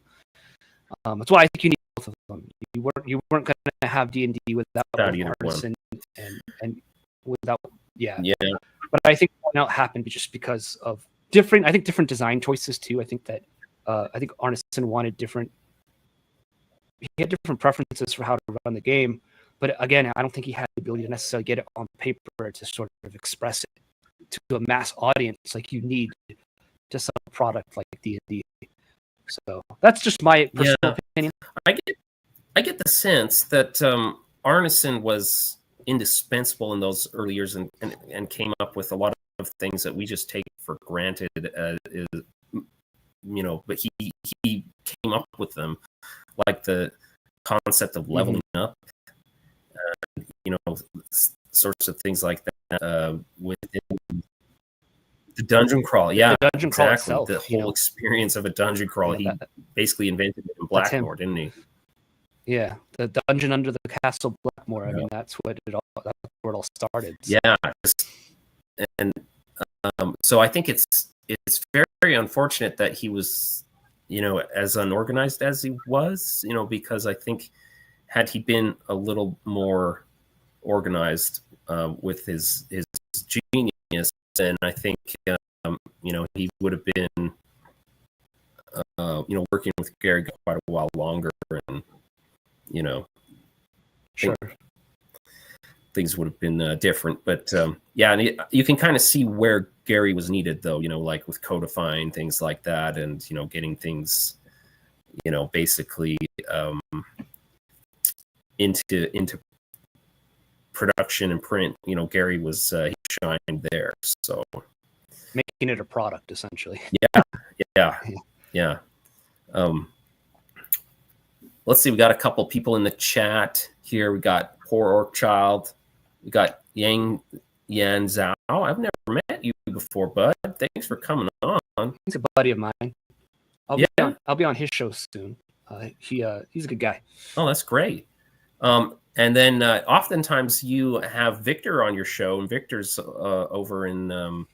That's why I think you need both of them. You weren't going to have D&D without Arneson and without But I think that happened just because of different design choices too. I think that Arneson wanted he had different preferences for how to run the game, but again, I don't think he had the ability to necessarily get it on paper to sort of express it to a mass audience like you need to sell a product like D&D. So that's just my personal opinion. I get the sense that Arneson was indispensable in those early years and came up with a lot of things that we just take for granted, but he came up with them, like the concept of leveling up, sorts of things like that within the dungeon crawl. The dungeon crawl itself, the whole experience of a dungeon crawl. He basically invented it in Blackmore, didn't he? Yeah, the dungeon under the castle Blackmore. I mean, that's where it all started. So. Yeah, and so I think it's very unfortunate that he was, as unorganized as he was, because I think had he been a little more organized with his genius, then I think he would have been working with Gary quite a while longer, and sure, things would have been different. But and you can kind of see where Gary was needed, though, like with codifying things like that, and getting things basically into production and print. Gary was he shined there, so making it a product essentially. Yeah. Let's see, we got a couple people in the chat here. We got Poor Orc Child. We got Yang Yan Zhao. I've never met you before, bud. Thanks for coming on. He's a buddy of mine. I'll be on his show soon. He's a good guy. Oh, that's great. And then oftentimes you have Victor on your show, and Victor's over in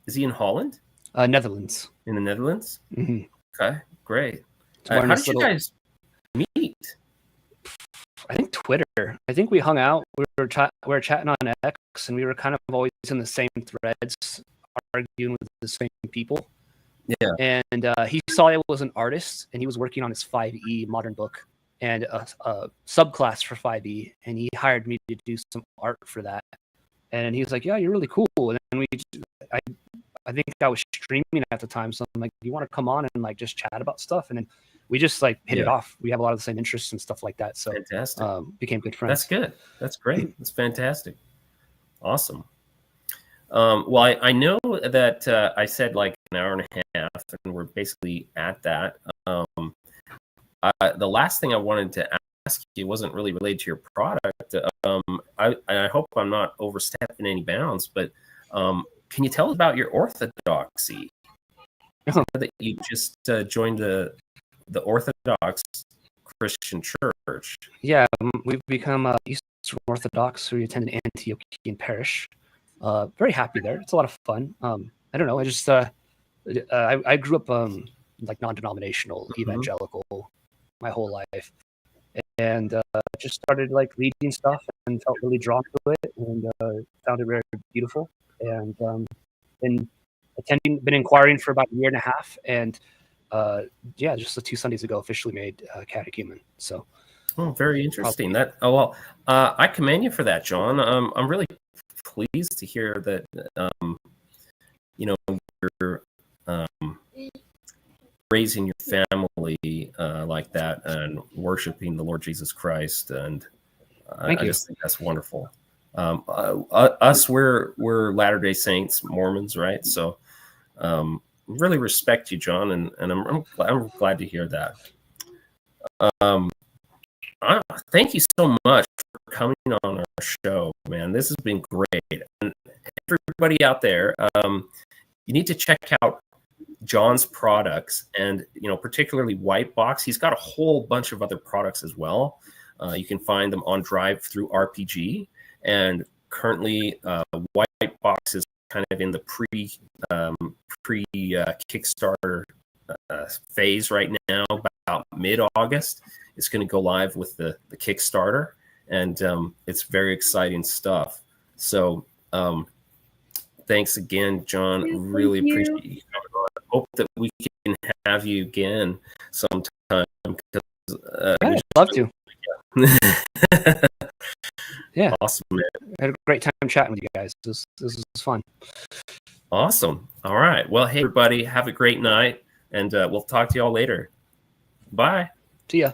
is he in Holland? Netherlands. In the Netherlands? Mm-hmm. Okay, great. How did you guys meet? I think Twitter. I think we hung out. We were chatting on X, and we were kind of always in the same threads, arguing with the same people. Yeah. And he saw I was an artist, and he was working on his 5e modern book and a subclass for 5e, and he hired me to do some art for that. And he was like, "Yeah, you're really cool." And then I think I was streaming at the time, so I'm like, "Do you want to come on and like just chat about stuff?" And then we just like hit it off. We have a lot of the same interests and stuff like that. So fantastic. Became good friends. That's good. That's great. That's fantastic. Awesome. Well, I know that I said like an hour and a half, and we're basically at that. The last thing I wanted to ask you wasn't really related to your product. I hope I'm not overstepping any bounds, but can you tell us about your orthodoxy? That you just joined the Orthodox Christian Church. Yeah, we've become Eastern Orthodox. We attend an Antiochian parish. Very happy there. It's a lot of fun. I don't know. I just I grew up like non-denominational Mhm. evangelical my whole life, and just started like reading stuff and felt really drawn to it, and found it very beautiful, and been inquiring for about a year and a half, and yeah, just the 2 Sundays ago officially made catechumen. So Oh, very interesting. I commend you for that, John. I'm really pleased to hear that you know you're raising your family like that and worshiping the Lord Jesus Christ, and I Thank you. just think that's wonderful. Us, we're Latter-day Saints, Mormons, right? So really respect you, John, and I'm glad to hear that. Thank you so much for coming on our show, man. This has been great. And everybody out there, you need to check out John's products, and particularly Wight Box. He's got a whole bunch of other products as well. You can find them on Drive through RPG, and currently Wight Box is kind of in the pre Kickstarter phase right now. About mid-August, it's going to go live with the Kickstarter, and it's very exciting stuff. So thanks again, John. Really appreciate you coming on. I hope that we can have you again sometime. I'd love to. Yeah. Awesome, man. I had a great time chatting with you guys. This was fun. Awesome. All right. Well, hey, everybody, have a great night, and we'll talk to y'all later. Bye. See ya.